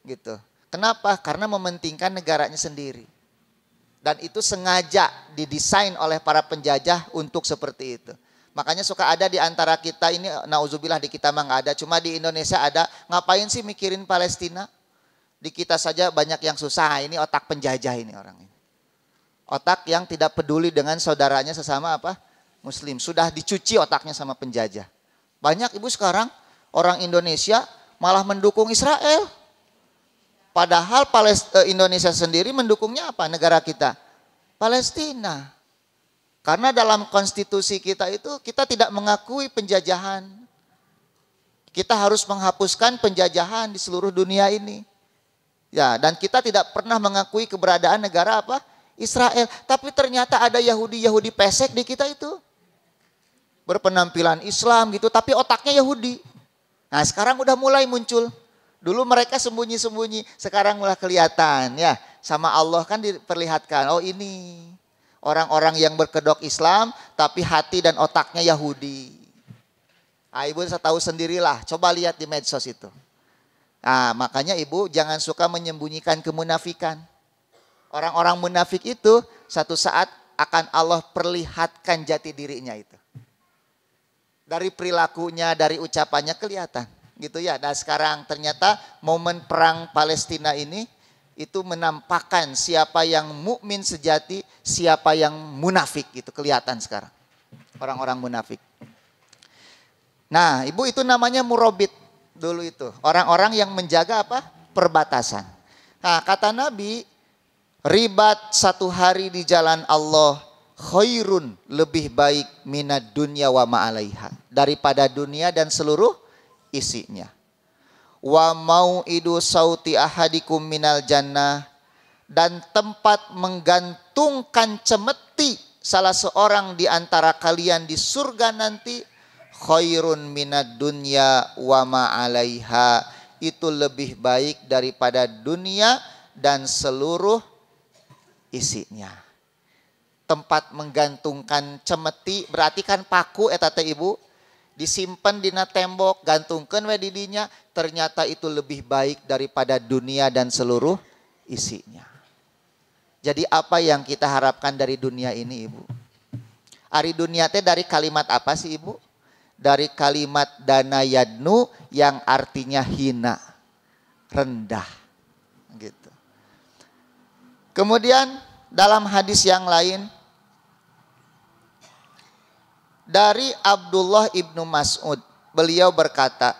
Gitu. Kenapa? Karena mementingkan negaranya sendiri. Dan itu sengaja didesain oleh para penjajah untuk seperti itu. Makanya suka ada di antara kita ini, nauzubillah di kita mah nggak ada, cuma di Indonesia ada. Ngapain sih mikirin Palestina? Di kita saja banyak yang susah. Ini otak penjajah ini orang ini. Otak yang tidak peduli dengan saudaranya sesama apa? Muslim. Sudah dicuci otaknya sama penjajah. Banyak ibu sekarang orang Indonesia malah mendukung Israel. Padahal Indonesia sendiri mendukungnya apa? Negara kita Palestina. Karena dalam konstitusi kita itu kita tidak mengakui penjajahan. Kita harus menghapuskan penjajahan di seluruh dunia ini. Ya, dan kita tidak pernah mengakui keberadaan negara apa? Israel. Tapi ternyata ada Yahudi pesek di kita itu. Berpenampilan Islam gitu, tapi otaknya Yahudi. Nah, sekarang udah mulai muncul. Dulu mereka sembunyi-sembunyi, sekarang mulai kelihatan ya. Sama Allah kan diperlihatkan, oh ini orang-orang yang berkedok Islam tapi hati dan otaknya Yahudi. Nah, ibu saya tahu sendirilah, coba lihat di medsos itu. Nah, makanya ibu jangan suka menyembunyikan kemunafikan. Orang-orang munafik itu satu saat akan Allah perlihatkan jati dirinya itu. Dari perilakunya, dari ucapannya kelihatan. Gitu ya. Nah sekarang ternyata momen perang Palestina ini itu menampakkan siapa yang mukmin sejati, siapa yang munafik, itu kelihatan sekarang. Orang-orang munafik. Nah, ibu itu namanya murabit. Dulu itu orang-orang yang menjaga apa? Perbatasan. Nah, kata Nabi, ribat satu hari di jalan Allah khairun, lebih baik minad dunya wa ma'alaiha, daripada dunia dan seluruh isinya. Wa mau'idu sauti ahadikum minal jannah, dan tempat menggantungkan cemeti salah seorang di antara kalian di surga nanti khairun minad dunya wa ma'alaiha, itu lebih baik daripada dunia dan seluruh isinya. Tempat menggantungkan cemeti berarti kan paku eta teh Ibu, disimpan dina tembok, gantungkeun we di dinya, ternyata itu lebih baik daripada dunia dan seluruh isinya. Jadi apa yang kita harapkan dari dunia ini Ibu? Ari dunia teh dari kalimat apa sih Ibu? Dari kalimat dana yadnu yang artinya hina, rendah gitu. Kemudian dalam hadis yang lain dari Abdullah ibnu Mas'ud, beliau berkata,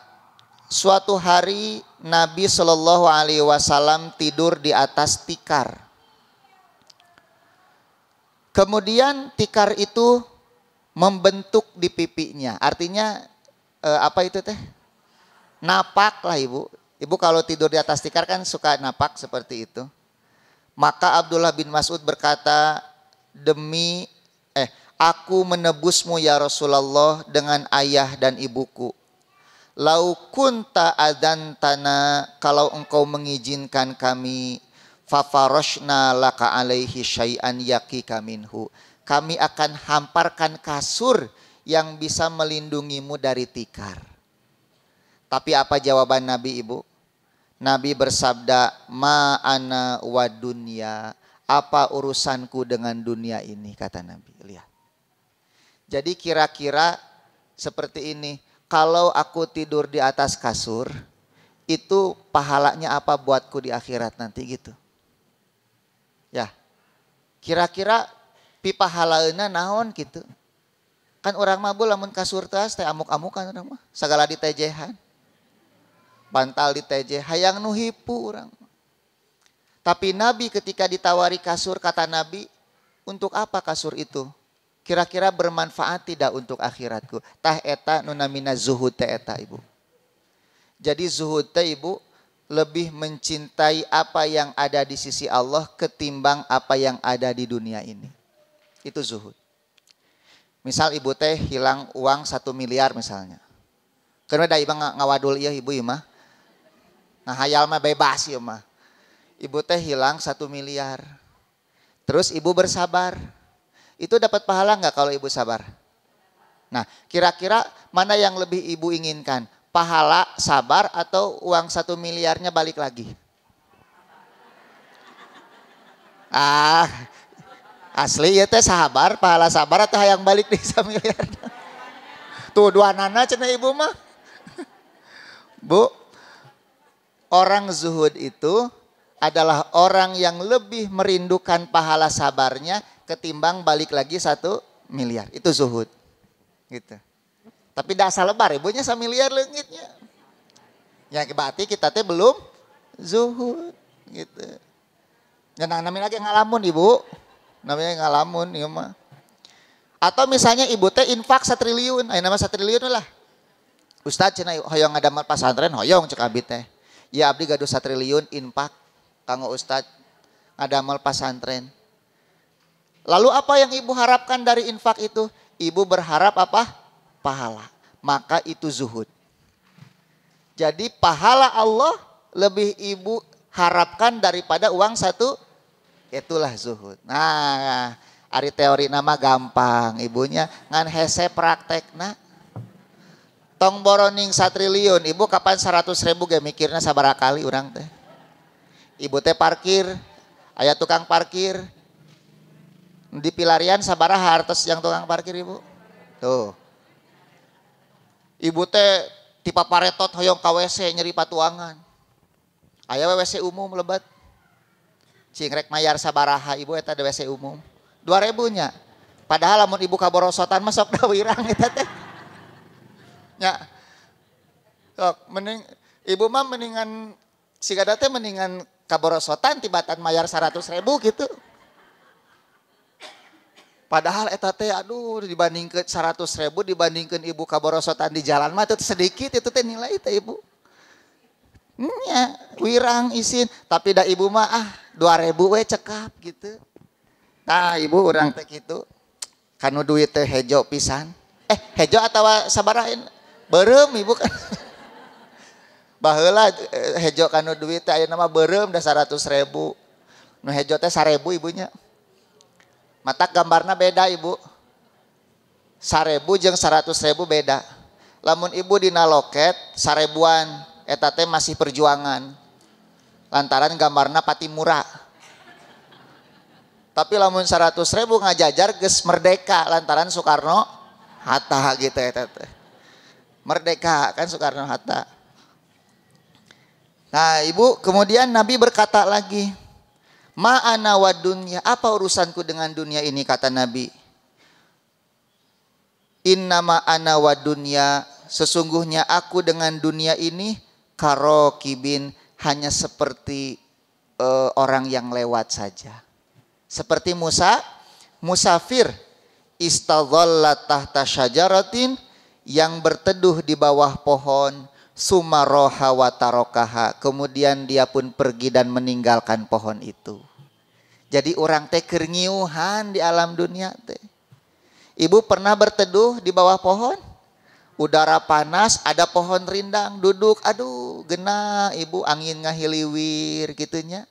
suatu hari Nabi Shallallahu Alaihi Wasallam tidur di atas tikar. Kemudian tikar itu membentuk di pipinya. Artinya apa itu teh? Napak lah Ibu. Ibu kalau tidur di atas tikar kan suka napak seperti itu. Maka Abdullah bin Mas'ud berkata, aku menebusmu ya Rasulullah dengan ayah dan ibuku. Lau kunta adantana, kalau engkau mengizinkan kami, fafaroshna laka alaihi syai'an yakika minhu, kami akan hamparkan kasur yang bisa melindungimu dari tikar. Tapi apa jawaban Nabi Ibu? Nabi bersabda, ma ana wa dunya, apa urusanku dengan dunia ini, kata Nabi. Lihat. Jadi kira-kira seperti ini, kalau aku tidur di atas kasur, itu pahalanya apa buatku di akhirat nanti gitu. Ya, kira-kira pi pahalaeuna naon gitu. Kan orang mah lamun kasur teh amuk-amukan orang mah, sagala ditejehan. Bantal ditejeh, hayang nu hipu orang. Tapi Nabi ketika ditawari kasur, kata Nabi, untuk apa kasur itu? Kira-kira bermanfaat tidak untuk akhiratku? Tah eta nu namina zuhud teh eta Ibu. Jadi zuhud teh Ibu lebih mencintai apa yang ada di sisi Allah ketimbang apa yang ada di dunia ini. Itu zuhud. Misal Ibu teh hilang uang 1 miliar misalnya. Karena da Ibu ngawadul ieu Ibu ieu mah. Nah hayal mah bebas ieu mah. Ibu teh hilang 1 miliar. Terus Ibu bersabar. Itu dapat pahala enggak kalau Ibu sabar? Nah, kira-kira mana yang lebih Ibu inginkan? Pahala sabar atau uang 1 miliarnya balik lagi? Asli ya teh sabar, pahala sabar atau hayang balik di 1 miliar? Tuh dua nana cenah Ibu mah. Bu, orang zuhud itu adalah orang yang lebih merindukan pahala sabarnya ketimbang balik lagi 1 miliar. Itu zuhud. Gitu. Tapi dah asal lebar ibunya 1 miliar leungitnya. Yang berarti kita teh belum zuhud gitu. Jangan namanya lagi ngalamun Ibu. Namanya ngalamun ieu mah. Atau misalnya Ibu teh infak 1 triliun, aya nama 1 triliun lah. Ustaz cenah hoyong ngadamel pasantren, hoyong cek abdi teh. Ya abdi gaduh 1 triliun infak kanggo ustaz ngadamel pasantren. Lalu apa yang Ibu harapkan dari infak itu? Ibu berharap apa? Pahala. Maka itu zuhud. Jadi pahala Allah lebih Ibu harapkan daripada uang 1. Itulah zuhud. Nah, ari teori nama gampang. Ibunya ngan hese praktekna. Tong boroning 1 triliun. Ibu kapan 100.000 ge mikirna sabaraha kali urang teh. Ibu teh parkir. Aya tukang parkir. Di pilarian sabaraha hartos yang tukang parkir Ibu? Tuh. Ibu teh tipe paretot hoyong ka WC nyeri patuangan. Aya WC umum lebat. Cingrek mayar sabaraha Ibu eta di WC umum? 2.000 nya. Padahal lamun Ibu kaborosotan mah sok da wirang eta teh. Nya. Sok, mending ibu mah mendingan si teh mendingan kaborosotan tibatan mayar 100.000 gitu. Padahal eta teh aduh dibandingkeun 100.000 dibandingkeun ibu kaborosotan di jalan mah teh sedikit itu teh nilai teh ibu. Nya, wirang isin, tapi da ibu mah 2.000 we cekap gitu. Nah, ibu urang teh kitu. Kanu duit teh hejo pisan. Hejo atawa sabaraha? Beureum ibu kan. Baheula hejo kanu duit teh ayeuna mah beureum da 100.000. Nu hejo teh 1.000 ibunya. Mata gambarna beda ibu. 1.000 jeung 100.000 beda. Lamun ibu dina loket 1.000-an eta teh masih perjuangan. Lantaran gambarna pati murah. Tapi lamun 100.000 ngajajar geus merdeka lantaran Soekarno Hatta gitu eta teh. Merdeka kan Soekarno Hatta. Nah, ibu kemudian Nabi berkata lagi, "Ma'ana wa dunya, apa urusanku dengan dunia ini?" kata Nabi. "Innama ana wa dunya, sesungguhnya aku dengan dunia ini karokibin, hanya seperti orang yang lewat saja. Seperti musafir istadhalla tahta syajaratin, yang berteduh di bawah pohon, sumaroha wa tarokaha, kemudian dia pun pergi dan meninggalkan pohon itu." Jadi orang teh keur ngiuhan di alam dunia teh. Ibu pernah berteduh di bawah pohon? Udara panas, ada pohon rindang, duduk, aduh genah ibu, angin ngahiliwir gitunya.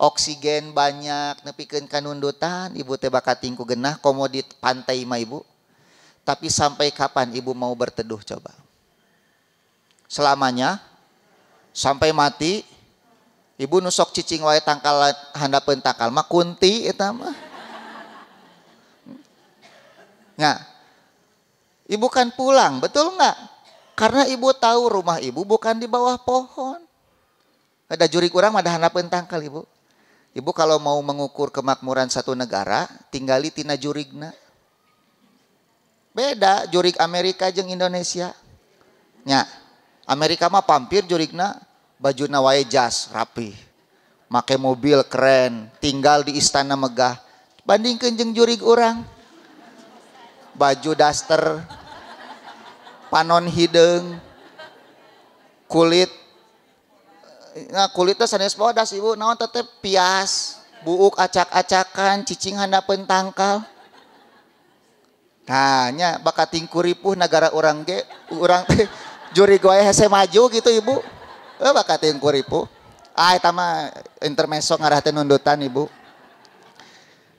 Oksigen banyak, nepikeun kanundutan, ibu teh bakat tingku genah komodit pantai mah ibu. Tapi sampai kapan ibu mau berteduh coba? Selamanya? Sampai mati? Ibu nusok cicing wae tangkal handapeun tangkal mah kunti eta mah. Nah, ibu kan pulang, betul nggak? Karena ibu tahu rumah ibu bukan di bawah pohon. Ada jurig urang mah ada handapeun tangkal ibu. Ibu kalau mau mengukur kemakmuran satu negara, tinggali tina jurigna. Beda jurig Amerika jeung Indonesia. Nya, Amerika mah pampir jurigna bajuna wae jas rapi. Make mobil keren, tinggal di istana megah. Bandingkeun jeung jurig urang. Baju daster, panon hideung, kulit. Nah, kulitnya sanes bodas ibu, naon tetep pias, buuk acak-acakan, cicing handapeun tangkal. Nah, nya bakat tingku ripuh negara urang ge, urang teh jurig wae hese maju gitu ibu. Bakat tingku ripuh. Eta mah intermezzo ngarah teh nundutan ibu.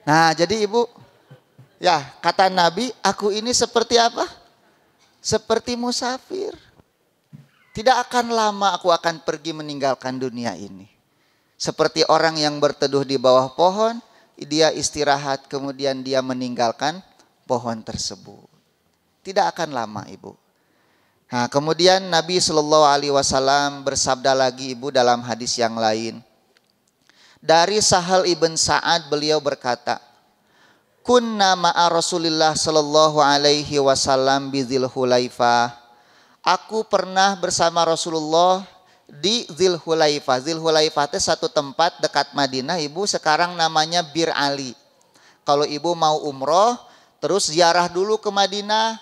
Nah, jadi ibu, ya kata Nabi, aku ini seperti apa? Seperti musafir. Tidak akan lama aku akan pergi meninggalkan dunia ini. Seperti orang yang berteduh di bawah pohon, dia istirahat kemudian dia meninggalkan pohon tersebut. Tidak akan lama ibu. Nah, kemudian Nabi SAW bersabda lagi ibu dalam hadis yang lain. Dari Sahal ibn Sa'ad beliau berkata, "Kunna ma'a Rasulillah sallallahu alaihi wasallam bi Dzulhulaifah." Aku pernah bersama Rasulullah di Dzulhulaifah. Dzulhulaifah itu satu tempat dekat Madinah ibu, sekarang namanya Bir Ali. Kalau ibu mau umroh, terus ziarah dulu ke Madinah.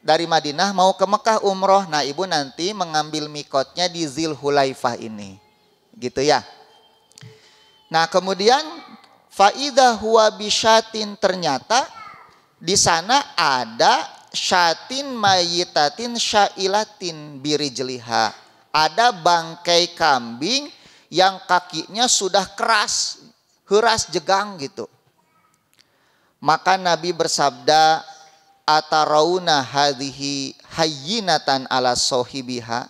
Dari Madinah mau ke Mekah umroh. Nah ibu nanti mengambil mikotnya di Dzulhulaifah ini. Gitu ya. Nah kemudian faida huwa bisyatin, ternyata di sana ada syatin mayitatin syailatin birijliha. Ada bangkai kambing yang kakinya sudah keras, heras jegang gitu. Maka Nabi bersabda, "Atarauna hadhihi hayyinatan ala sohibiha."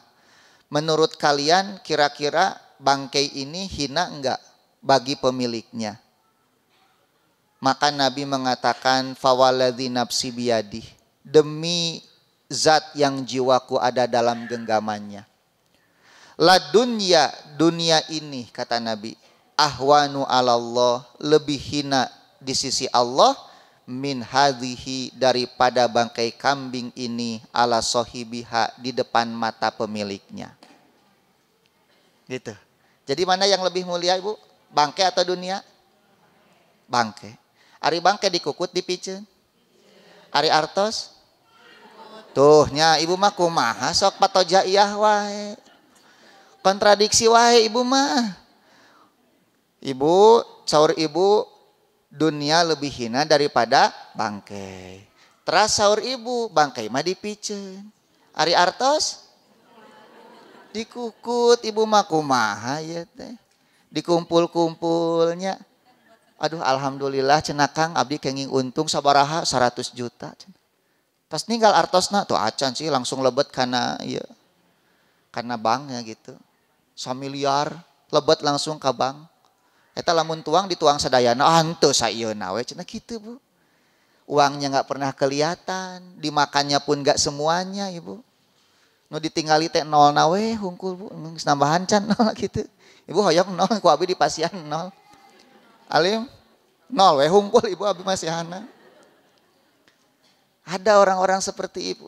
Menurut kalian kira-kira bangkai ini hina enggak bagi pemiliknya? Maka Nabi mengatakan, "Fawaladzi nafsi biyadih." Demi zat yang jiwaku ada dalam genggamannya. La dunya, dunia ini kata Nabi, ahwanu alallah, lebih hina di sisi Allah, min hadhihi daripada bangkai kambing ini ala sohibiha di depan mata pemiliknya. Gitu. Jadi mana yang lebih mulia Ibu? Bangkai atau dunia? Bangkai. Ari bangkai dikukut dipiceun. Ari artos? Tuh nya Ibu mah kumaha sok patojaiyah wae. Kontradiksi wae Ibu mah. Ibu, saur Ibu, dunia lebih hina daripada bangkai. Teras saur Ibu, bangkai mah dipiceun. Ari artos? Dikukut. Ibu mah kumaha ya teh. Dikumpul-kumpulnya. Aduh alhamdulillah cenah Kang abdi kenging untung sabaraha 100 juta. Pas ninggal artosna tuh acan sih langsung lebet karena iya. Karena banknya gitu. 1 miliar lebet langsung ke bank. Eta lamun tuang dituang sadayana henteu sayeuna we cenah kitu Bu. Uangnya enggak pernah kelihatan, dimakannya pun enggak semuanya Ibu. Nu ditinggali teh nol na we hungkul Bu, geus nambahan can nol gitu. Ibu hoyong nol ku abi dipasihan nol. Alim nol we hungkul Ibu abi masihana. Ada orang-orang seperti Ibu.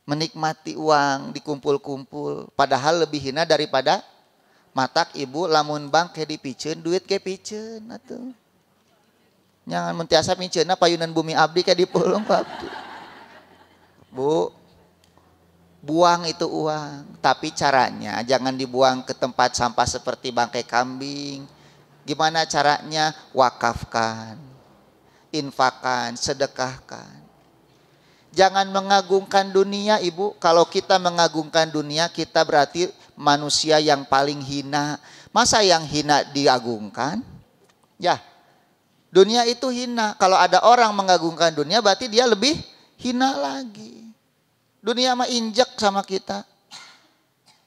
Menikmati uang dikumpul-kumpul padahal lebih hina daripada matak Ibu lamun bangke dipiceun duit ke piceun atuh. Jangan mentiasa miceunna payunan bumi abdi ke dipulung ku abdi. Bu, buang itu uang, tapi caranya jangan dibuang ke tempat sampah seperti bangkai kambing. Gimana caranya? Wakafkan, infakkan, sedekahkan. Jangan mengagungkan dunia Ibu. Kalau kita mengagungkan dunia, kita berarti manusia yang paling hina. Masa yang hina diagungkan? Ya, dunia itu hina. Kalau ada orang mengagungkan dunia, berarti dia lebih hina lagi. Dunia mah injek sama kita.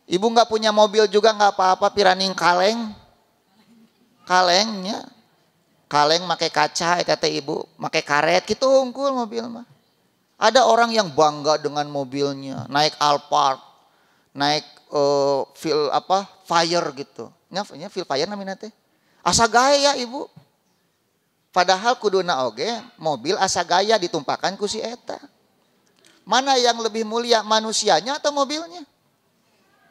Ibu nggak punya mobil juga nggak apa-apa, piraning kaleng. Kalengnya. Kaleng make kaca, eta teh Ibu, make karet gitu hungkul mobil mah. Ada orang yang bangga dengan mobilnya, naik Alphard, naik Fire gitu. Nya feel Fire namanya teh. Asa gaya Ibu. Padahal kuduna oge mobil asa gaya ditumpahkan ku si eta. Mana yang lebih mulia, manusianya atau mobilnya?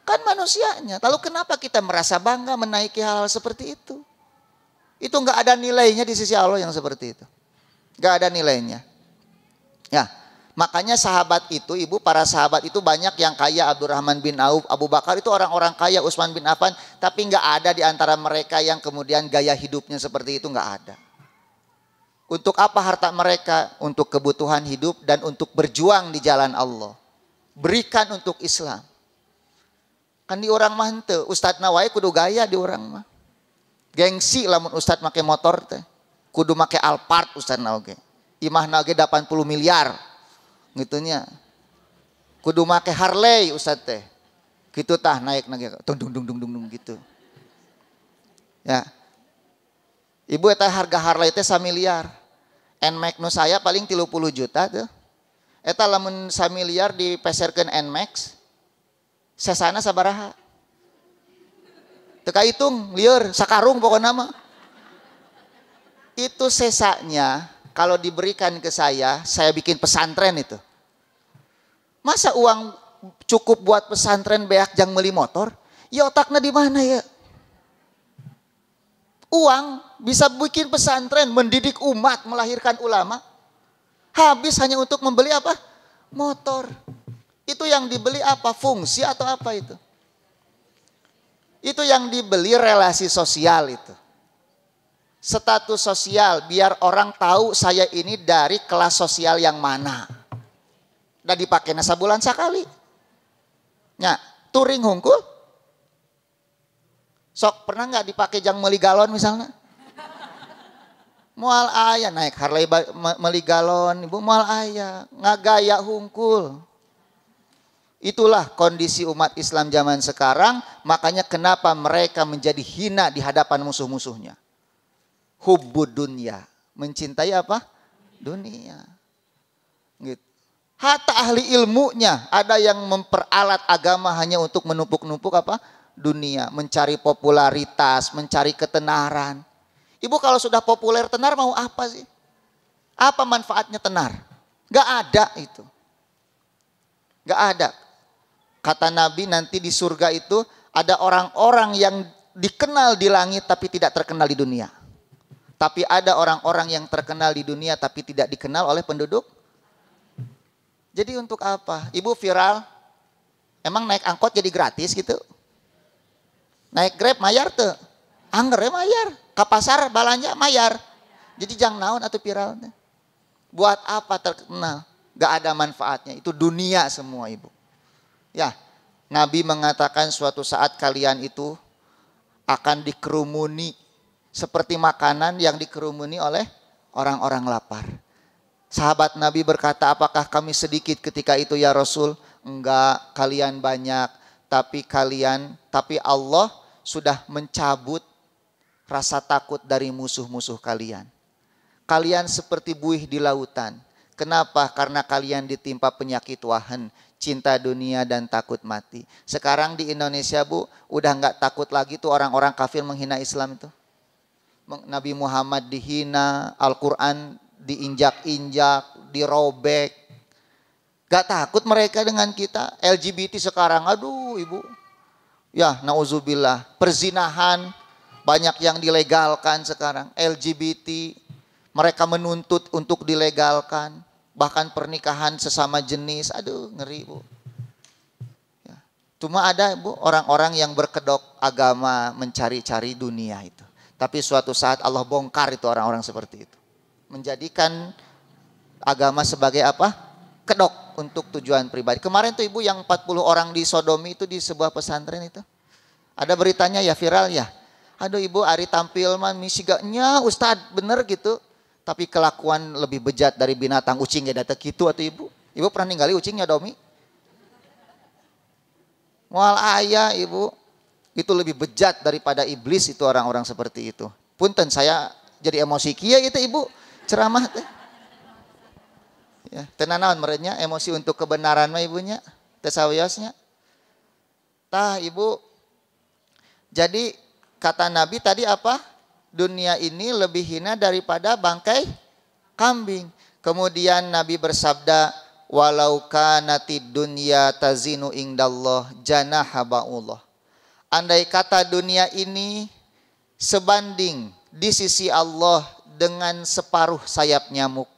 Kan manusianya. Lalu kenapa kita merasa bangga menaiki hal-hal seperti itu? Itu enggak ada nilainya di sisi Allah yang seperti itu. Enggak ada nilainya. Ya, makanya sahabat itu, Ibu, para sahabat itu banyak yang kaya. Abdurrahman bin Auf, Abu Bakar itu orang-orang kaya, Utsman bin Affan. Tapi enggak ada di antara mereka yang kemudian gaya hidupnya seperti itu, enggak ada. Untuk apa harta mereka? Untuk kebutuhan hidup dan untuk berjuang di jalan Allah. Berikan untuk Islam. Kan di orang mah henteu, ustadna wae kudu gaya di orang mah. Gengsi lamun ustad make motor teh. Kudu make Alphard ustadna oge. Imahna oge 80 miliar. Gitunya. Kudu make Harley ustad teh. Kitu tah naik nage dung dung dung dung gitu. Ya. Ibu eta harga Harley teh 1 miliar. Nmax nu saya paling 30 juta tuh. Eta lamun 1 miliar dipeserkeun Nmax. Sesana sabaraha? Teu kahitung, lieur, sakarung pokoknya mah. Itu sesanya kalau diberikan ke saya bikin pesantren itu. Masa uang cukup buat pesantren beak jang meuli motor? Ya otakna di mana ya? Uang bisa bikin pesantren, mendidik umat, melahirkan ulama. Habis hanya untuk membeli apa? Motor. Itu yang dibeli apa? Fungsi atau apa itu? Itu yang dibeli relasi sosial itu. Status sosial, biar orang tahu saya ini dari kelas sosial yang mana. Dan dipakai sabulan sekali. Nya, touring hungkul. Sok pernah nggak dipakai jang meuli galon misalnya? Moal aya naik Harley meuli galon, Ibu moal aya, ngagaya hungkul. Itulah kondisi umat Islam zaman sekarang, makanya kenapa mereka menjadi hina di hadapan musuh-musuhnya. Hubbud dunya, mencintai apa? Dunia. Gitu. Hatta ahli ilmunya ada yang memperalat agama hanya untuk menumpuk-numpuk apa? Dunia, mencari popularitas, mencari ketenaran. Ibu kalau sudah populer tenar mau apa sih? Apa manfaatnya tenar? Gak ada itu. Gak ada. Kata Nabi nanti di surga itu ada orang-orang yang dikenal di langit tapi tidak terkenal di dunia. Tapi ada orang-orang yang terkenal di dunia tapi tidak dikenal oleh penduduk. Jadi untuk apa? Ibu viral, emang naik angkot jadi gratis gitu? Naik Grab mayar tuh? Angger mayar. Ke pasar balanja mayar. Jadi jangan naon atau viral. Buat apa terkenal? Gak ada manfaatnya. Itu dunia semua ibu. Ya, Nabi mengatakan suatu saat kalian itu akan dikerumuni seperti makanan yang dikerumuni oleh orang-orang lapar. Sahabat Nabi berkata, apakah kami sedikit ketika itu ya Rasul? Enggak, kalian banyak. Tapi Allah sudah mencabut rasa takut dari musuh-musuh kalian. Kalian seperti buih di lautan. Kenapa? Karena kalian ditimpa penyakit wahan, cinta dunia dan takut mati. Sekarang di Indonesia Bu, udah nggak takut lagi tuh orang-orang kafir menghina Islam itu. Nabi Muhammad dihina, Al-Quran diinjak-injak, dirobek. Gak takut mereka dengan kita. LGBT sekarang, aduh ibu. Ya, nauzubillah. Perzinahan banyak yang dilegalkan sekarang. LGBT mereka menuntut untuk dilegalkan. Bahkan pernikahan sesama jenis. Aduh ngeri bu. Ya. Cuma ada bu orang-orang yang berkedok agama mencari-cari dunia itu. Tapi suatu saat Allah bongkar itu orang-orang seperti itu. Menjadikan agama sebagai apa? Kedok untuk tujuan pribadi. Kemarin tuh ibu yang 40 orang di Sodomi itu di sebuah pesantren itu. Ada beritanya ya viral ya. Aduh ibu Ari tampil mah misiganya Ustadz bener gitu. Tapi kelakuan lebih bejat dari binatang ucing ya data gitu atau ibu. Ibu pernah ninggali ucingnya Domi? Mual ayah ibu. Itu lebih bejat daripada iblis itu orang-orang seperti itu. Punten saya jadi emosi kia gitu ibu. Ceramah teh. Ya, tenanawan merenya emosi untuk kebenaran mah ibunya. Tesawiosnya. Tah ibu. Jadi kata Nabi tadi apa? Dunia ini lebih hina daripada bangkai kambing. Kemudian Nabi bersabda, walau kanatid dunya tazinu indallah janaha ba'ullah. Andai kata dunia ini sebanding di sisi Allah dengan separuh sayap nyamuk,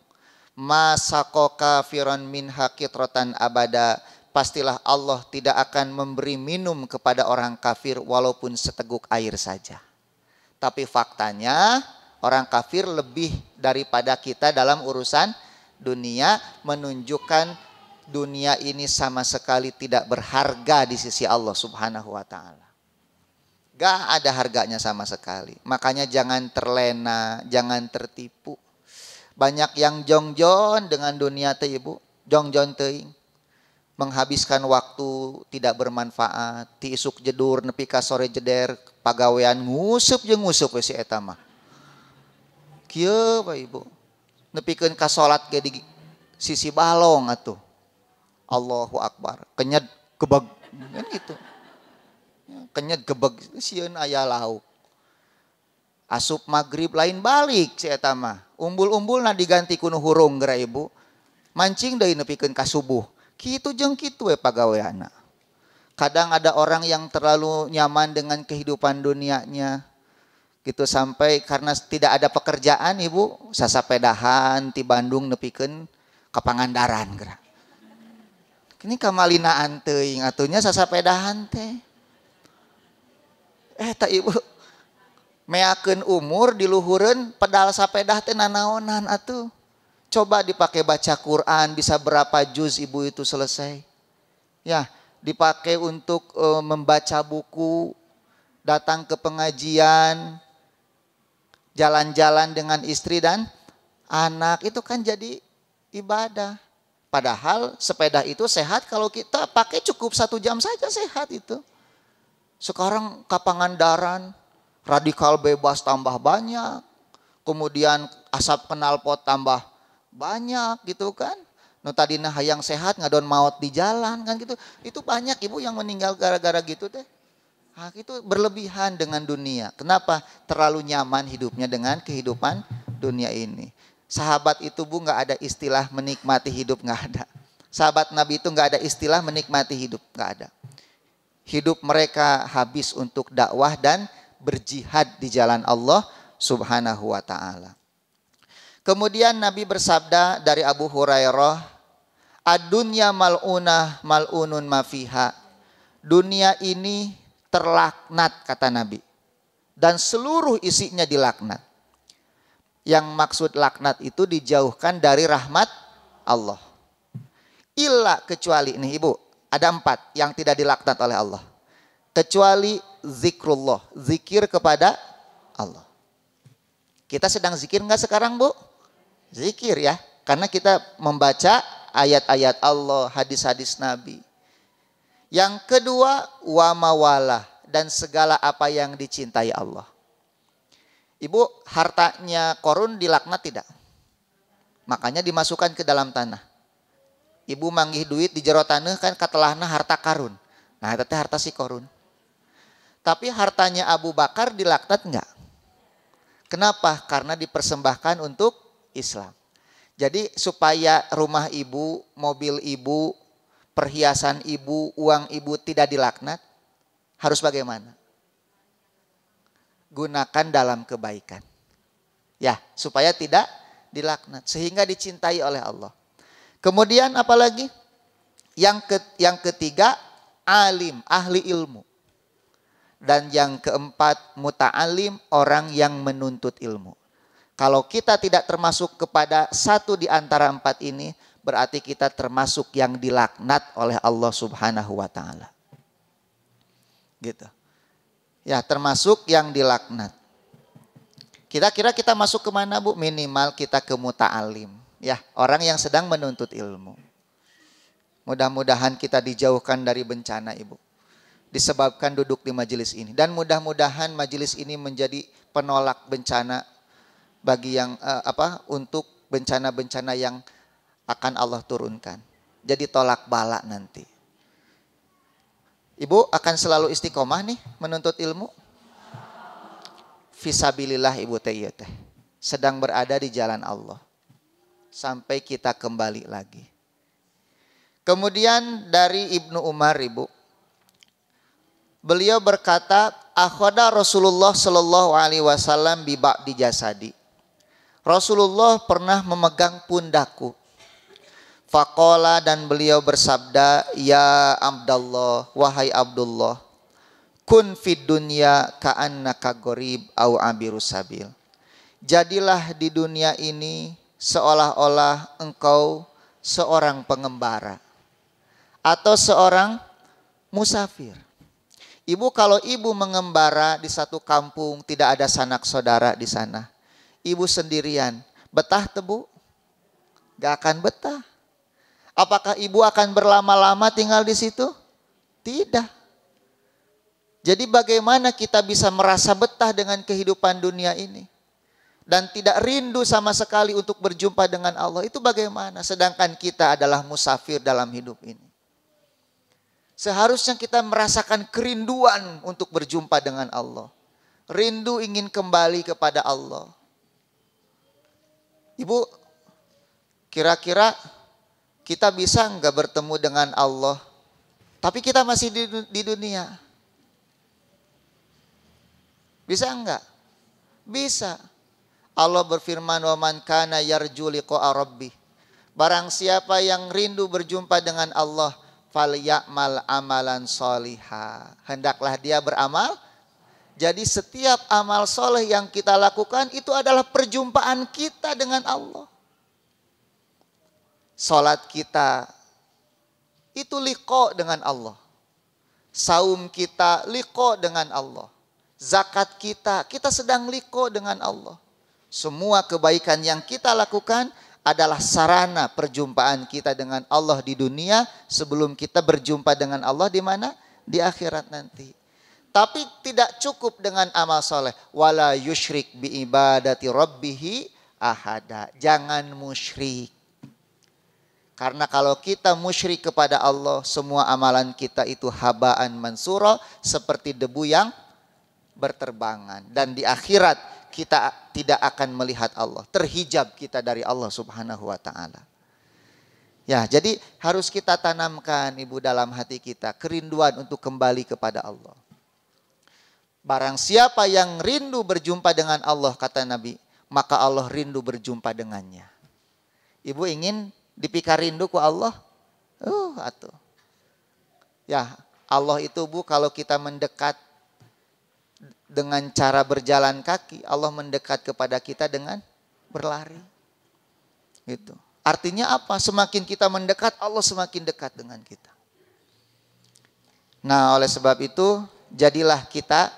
masaqo kafiron min haqitratan abada, pastilah Allah tidak akan memberi minum kepada orang kafir walaupun seteguk air saja. Tapi faktanya orang kafir lebih daripada kita dalam urusan dunia, menunjukkan dunia ini sama sekali tidak berharga di sisi Allah Subhanahu wa ta'ala. Gak ada harganya sama sekali. Makanya jangan terlena, jangan tertipu. Banyak yang jongjon dengan dunia teh ibu, jongjon teuing. Menghabiskan waktu tidak bermanfaat, ti isuk jedur nepi ka sore jeder, pagawean ngusup jeung ngusup we si eta mah. Kieu Bapak Ibu. Nepikeun ka salat ge di sisi balong atuh. Allahu Akbar. Kenyed gebeg kan gitu. Kenyed gebeg sieun aya lauk. Asup magrib lain balik si eta mah. Umbul-umbulna diganti ku nu hurung geura Ibu. Mancing deui nepikeun ka subuh. Kitu jeung kitu we pagaweana. Kadang ada orang yang terlalu nyaman dengan kehidupan dunianya. Gitu sampai karena tidak ada pekerjaan ibu, sasapedahan ti Bandung nepikeun ka Pangandaran geura. Ini kamalinaan teuing atunya sasapedahan teh. Eta ibu meakeun umur diluhureun pedal sapedah teh nanaonan atuh. Coba dipakai baca Quran, bisa berapa juz ibu itu selesai. Ya, dipakai untuk membaca buku, datang ke pengajian, jalan-jalan dengan istri dan anak. Itu kan jadi ibadah. Padahal sepeda itu sehat kalau kita pakai cukup 1 jam saja sehat itu. Sekarang ke Pangandaran, radikal bebas tambah banyak. Kemudian asap knalpot tambah banyak gitu kan. Nu tadina hayang sehat ngadon maut di jalan kan gitu. Itu banyak ibu yang meninggal gara-gara gitu teh. Nah, itu berlebihan dengan dunia. Kenapa? Terlalu nyaman hidupnya dengan kehidupan dunia ini. Sahabat itu Bu nggak ada istilah menikmati hidup, nggak ada. Sahabat Nabi itu nggak ada istilah menikmati hidup, nggak ada. Hidup mereka habis untuk dakwah dan berjihad di jalan Allah Subhanahu wa ta'ala. Kemudian Nabi bersabda dari Abu Hurairah, "Ad-dunya mal'unah mal'unun ma fiha." Dunia ini terlaknat kata Nabi, dan seluruh isinya dilaknat. Yang maksud laknat itu dijauhkan dari rahmat Allah. Illa, kecuali, nih Ibu, ada 4 yang tidak dilaknat oleh Allah. Kecuali zikrullah, zikir kepada Allah. Kita sedang zikir enggak sekarang Bu? Zikir ya, karena kita membaca ayat-ayat Allah, hadis-hadis Nabi. Yang kedua, wa mawalah, dan segala apa yang dicintai Allah. Ibu, hartanya Korun dilaknat tidak? Makanya dimasukkan ke dalam tanah. Ibu manggih duit di jero tanah kan katelahna harta karun. Nah itu harta si Korun. Tapi hartanya Abu Bakar dilaknat enggak? Kenapa? Karena dipersembahkan untuk Islam. Jadi supaya rumah ibu, mobil ibu, perhiasan ibu, uang ibu tidak dilaknat, harus bagaimana? Gunakan dalam kebaikan. Ya, supaya tidak dilaknat. Sehingga dicintai oleh Allah. Kemudian apalagi? Yang ketiga, alim, ahli ilmu. Dan yang keempat, muta'alim, orang yang menuntut ilmu. Kalau kita tidak termasuk kepada satu di antara 4 ini, berarti kita termasuk yang dilaknat oleh Allah Subhanahu wa ta'ala. Gitu. Ya, termasuk yang dilaknat. Kira-kira kita masuk kemana Bu? Minimal kita ke muta'alim. Ya, orang yang sedang menuntut ilmu. Mudah-mudahan kita dijauhkan dari bencana Ibu. Disebabkan duduk di majelis ini. Dan mudah-mudahan majelis ini menjadi penolak bencana bagi yang untuk bencana-bencana yang akan Allah turunkan. Jadi tolak bala nanti. Ibu akan selalu istiqomah nih menuntut ilmu. Fisabilillah Ibu teh. Sedang berada di jalan Allah. Sampai kita kembali lagi. Kemudian dari Ibnu Umar Ibu. Beliau berkata, "Akhadha Rasulullah sallallahu alaihi wasallam bi ba'di jasadi." Rasulullah pernah memegang pundakku. Faqala, dan beliau bersabda, "Ya Abdullah, wahai Abdullah, kun fid dunya ka'annaka gharib au abirus sabil." Jadilah di dunia ini seolah-olah engkau seorang pengembara atau seorang musafir. Ibu, kalau ibu mengembara di satu kampung, tidak ada sanak saudara di sana. Ibu sendirian, betah tebu? Gak akan betah. Apakah ibu akan berlama-lama tinggal di situ? Tidak. Jadi bagaimana kita bisa merasa betah dengan kehidupan dunia ini? Dan tidak rindu sama sekali untuk berjumpa dengan Allah. Itu bagaimana? Sedangkan kita adalah musafir dalam hidup ini. Seharusnya kita merasakan kerinduan untuk berjumpa dengan Allah. Rindu ingin kembali kepada Allah. Ibu, kira-kira kita bisa enggak bertemu dengan Allah, tapi kita masih di dunia? Bisa enggak? Bisa. Allah berfirman, "Wa man kana yarju liqa'a rabbih." Barang siapa yang rindu berjumpa dengan Allah, falyamal amalan sholiha. Hendaklah dia beramal. Jadi setiap amal soleh yang kita lakukan itu adalah perjumpaan kita dengan Allah. Salat kita itu liqa dengan Allah. Saum kita liqa dengan Allah. Zakat kita sedang liqa dengan Allah. Semua kebaikan yang kita lakukan adalah sarana perjumpaan kita dengan Allah di dunia sebelum kita berjumpa dengan Allah di mana? Di akhirat nanti. Tapi tidak cukup dengan amal soleh. Wala yusyrik bi ibadati rabbihi ahada. Jangan musyrik. Karena kalau kita musyrik kepada Allah, semua amalan kita itu habaan mansura, seperti debu yang berterbangan. Dan di akhirat kita tidak akan melihat Allah. Terhijab kita dari Allah Subhanahu wa taala. Ya, jadi harus kita tanamkan Ibu dalam hati kita kerinduan untuk kembali kepada Allah. Barang siapa yang rindu berjumpa dengan Allah, kata Nabi, maka Allah rindu berjumpa dengannya. Ibu ingin dipikar rindu ku Allah? Atuh. Ya, Allah itu Bu, kalau kita mendekat dengan cara berjalan kaki, Allah mendekat kepada kita dengan berlari. Gitu. Artinya apa? Semakin kita mendekat, Allah semakin dekat dengan kita. Nah, oleh sebab itu, jadilah kita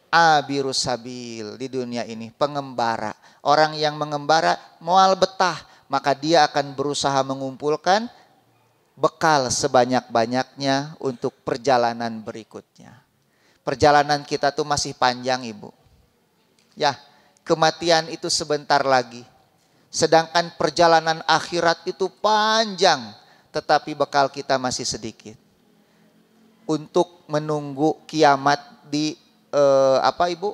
abirus sabil di dunia ini, pengembara. Orang yang mengembara moal betah, maka dia akan berusaha mengumpulkan bekal sebanyak-banyaknya untuk perjalanan berikutnya. Perjalanan kita tuh masih panjang Ibu. Ya, kematian itu sebentar lagi. Sedangkan perjalanan akhirat itu panjang, tetapi bekal kita masih sedikit. Untuk menunggu kiamat di Ibu?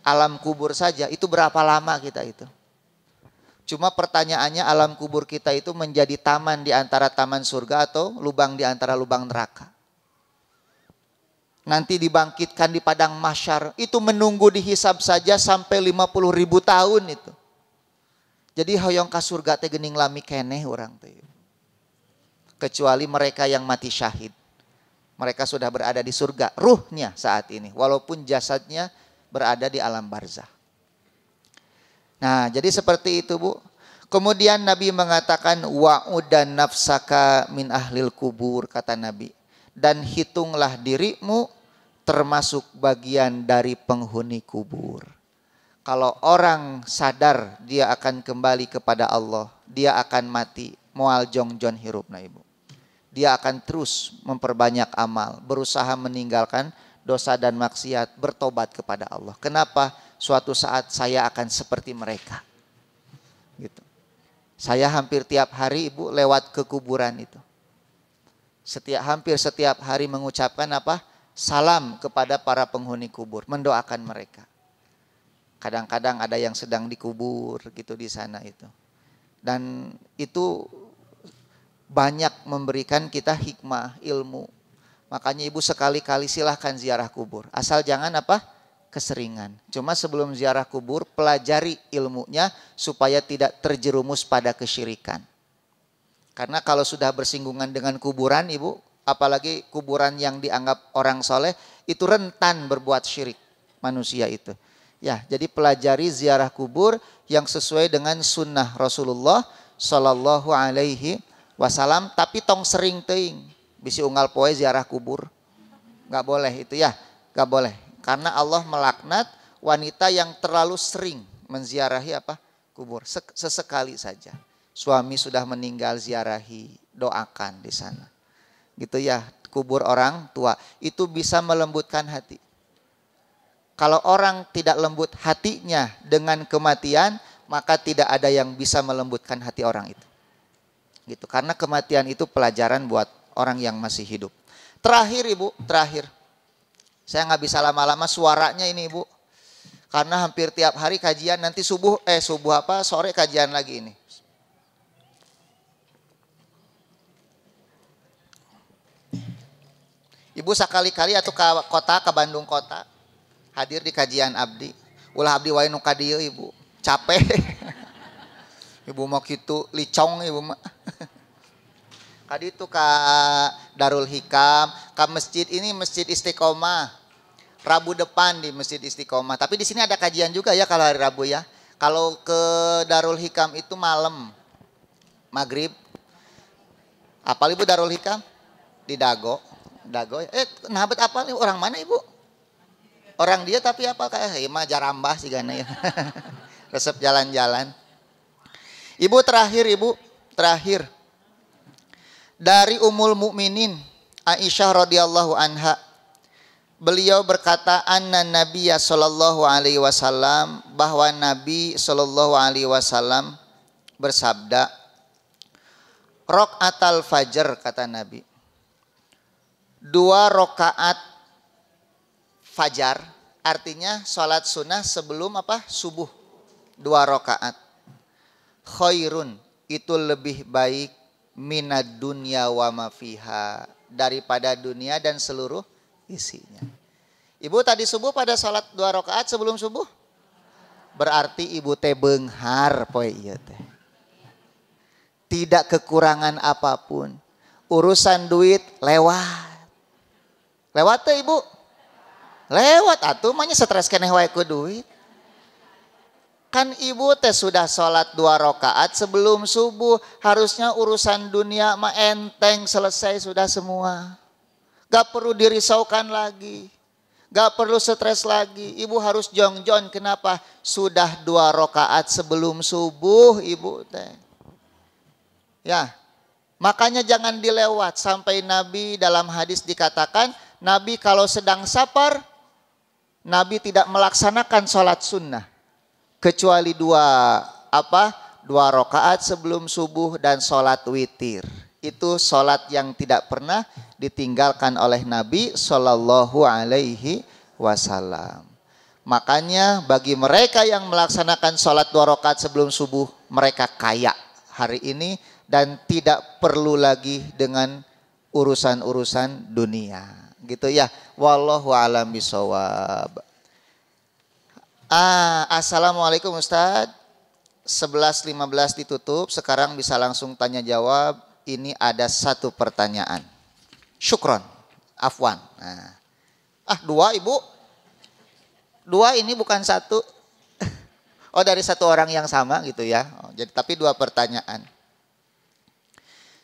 Alam kubur saja, itu berapa lama kita itu? Cuma pertanyaannya alam kubur kita itu menjadi taman di antara taman surga atau lubang di antara lubang neraka. Nanti dibangkitkan di padang mahsyar, itu menunggu dihisab saja sampai 50.000 tahun itu. Jadi hoyong ka surga teh geuning lami keneh urang teh. Kecuali mereka yang mati syahid. Mereka sudah berada di surga, ruhnya saat ini, walaupun jasadnya berada di alam barzah. Nah, jadi seperti itu Bu. Kemudian Nabi mengatakan wa'udan nafsaka min ahlil kubur, kata Nabi. Dan hitunglah dirimu termasuk bagian dari penghuni kubur. Kalau orang sadar dia akan kembali kepada Allah, dia akan mati moal jongjon hirupna Ibu. Dia akan terus memperbanyak amal, berusaha meninggalkan dosa dan maksiat, bertobat kepada Allah. Kenapa? Suatu saat saya akan seperti mereka. Gitu. Saya hampir tiap hari Ibu lewat ke kuburan itu. Hampir setiap hari mengucapkan apa? Salam kepada para penghuni kubur, mendoakan mereka. Kadang-kadang ada yang sedang dikubur gitu di sana itu. Dan itu banyak memberikan kita hikmah, ilmu. Makanya Ibu sekali-kali silahkan ziarah kubur. Asal jangan apa? Keseringan. Cuma sebelum ziarah kubur pelajari ilmunya supaya tidak terjerumus pada kesyirikan. Karena kalau sudah bersinggungan dengan kuburan Ibu, apalagi kuburan yang dianggap orang soleh, itu rentan berbuat syirik manusia itu. Ya, jadi pelajari ziarah kubur yang sesuai dengan sunnah Rasulullah Sallallahu Alaihi Wasallam. Tapi tong sering teing, bisi unggal poe ziarah kubur, nggak boleh itu ya, nggak boleh. Karena Allah melaknat wanita yang terlalu sering menziarahi apa? Kubur. Sesekali saja. Suami sudah meninggal, ziarahi, doakan di sana. Gitu ya, kubur orang tua. Itu bisa melembutkan hati. Kalau orang tidak lembut hatinya dengan kematian, maka tidak ada yang bisa melembutkan hati orang itu. Gitu. Karena kematian itu pelajaran buat orang yang masih hidup. Terakhir Ibu, terakhir. Saya nggak bisa lama-lama suaranya ini Ibu. Karena hampir tiap hari kajian, nanti sore kajian lagi ini. Ibu sekali-kali atau ke Bandung kota, hadir di kajian abdi. Ulah abdi wae nu ka dieu Ibu. Capek. Ibu mau kitu licong Ibu mah. Kadi itu ka Darul Hikam, ke masjid ini Masjid Istiqomah. Rabu depan di Masjid Istiqomah. Tapi di sini ada kajian juga ya kalau hari Rabu ya. Kalau ke Darul Hikam itu malam, maghrib. Apal Ibu Darul Hikam? Di Dago. Dago. Nahabet apa nih? Orang mana Ibu? Orang dia tapi apa kayak mah jarambah sih gana ya. Resep jalan-jalan. Ibu terakhir. Dari Ummul Mukminin Aisyah radhiyallahu anha. Beliau berkata anna Nabiyya sallallahu alaihi wasallam, bahwa Nabi sallallahu alaihi wasallam bersabda, raqatal fajr, kata Nabi. 2 rakaat fajar Artinya sholat sunnah sebelum apa? Subuh 2 rakaat. Khairun, itu lebih baik minad dunya wa ma fiha, daripada dunia dan seluruh isinya. Ibu tadi subuh pada sholat 2 rakaat sebelum subuh? Berarti ibu teh beunghar poe ieu teh. Tidak kekurangan apapun. Urusan duit lewat. Lewat teh ibu? Lewat atuh mah nya stres keneh wae ku duit. Kan ibu teh sudah sholat 2 rakaat sebelum subuh. Harusnya urusan dunia mah enteng, selesai sudah semua. Gak perlu dirisaukan lagi. Gak perlu stres lagi. Ibu harus jongjon. Kenapa? Sudah 2 rakaat sebelum subuh ibu teh. Ya, makanya jangan dilewat. Sampai Nabi dalam hadis dikatakan, Nabi kalau sedang safar, Nabi tidak melaksanakan sholat sunnah. Kecuali 2 rakaat sebelum subuh dan sholat witir. Itu sholat yang tidak pernah ditinggalkan oleh Nabi Shallallahu Alaihi Wasallam. Makanya bagi mereka yang melaksanakan sholat 2 rakaat sebelum subuh, mereka kaya hari ini dan tidak perlu lagi dengan urusan-urusan dunia. Gitu ya. Wallahu a'lam bishawab. Assalamualaikum Ustadz. 11.15 ditutup. Sekarang bisa langsung tanya jawab. Ini ada 1 pertanyaan. Syukron. Afwan. Nah. 2 ibu. 2 ini bukan 1. Oh dari 1 orang yang sama gitu ya. Jadi tapi 2 pertanyaan.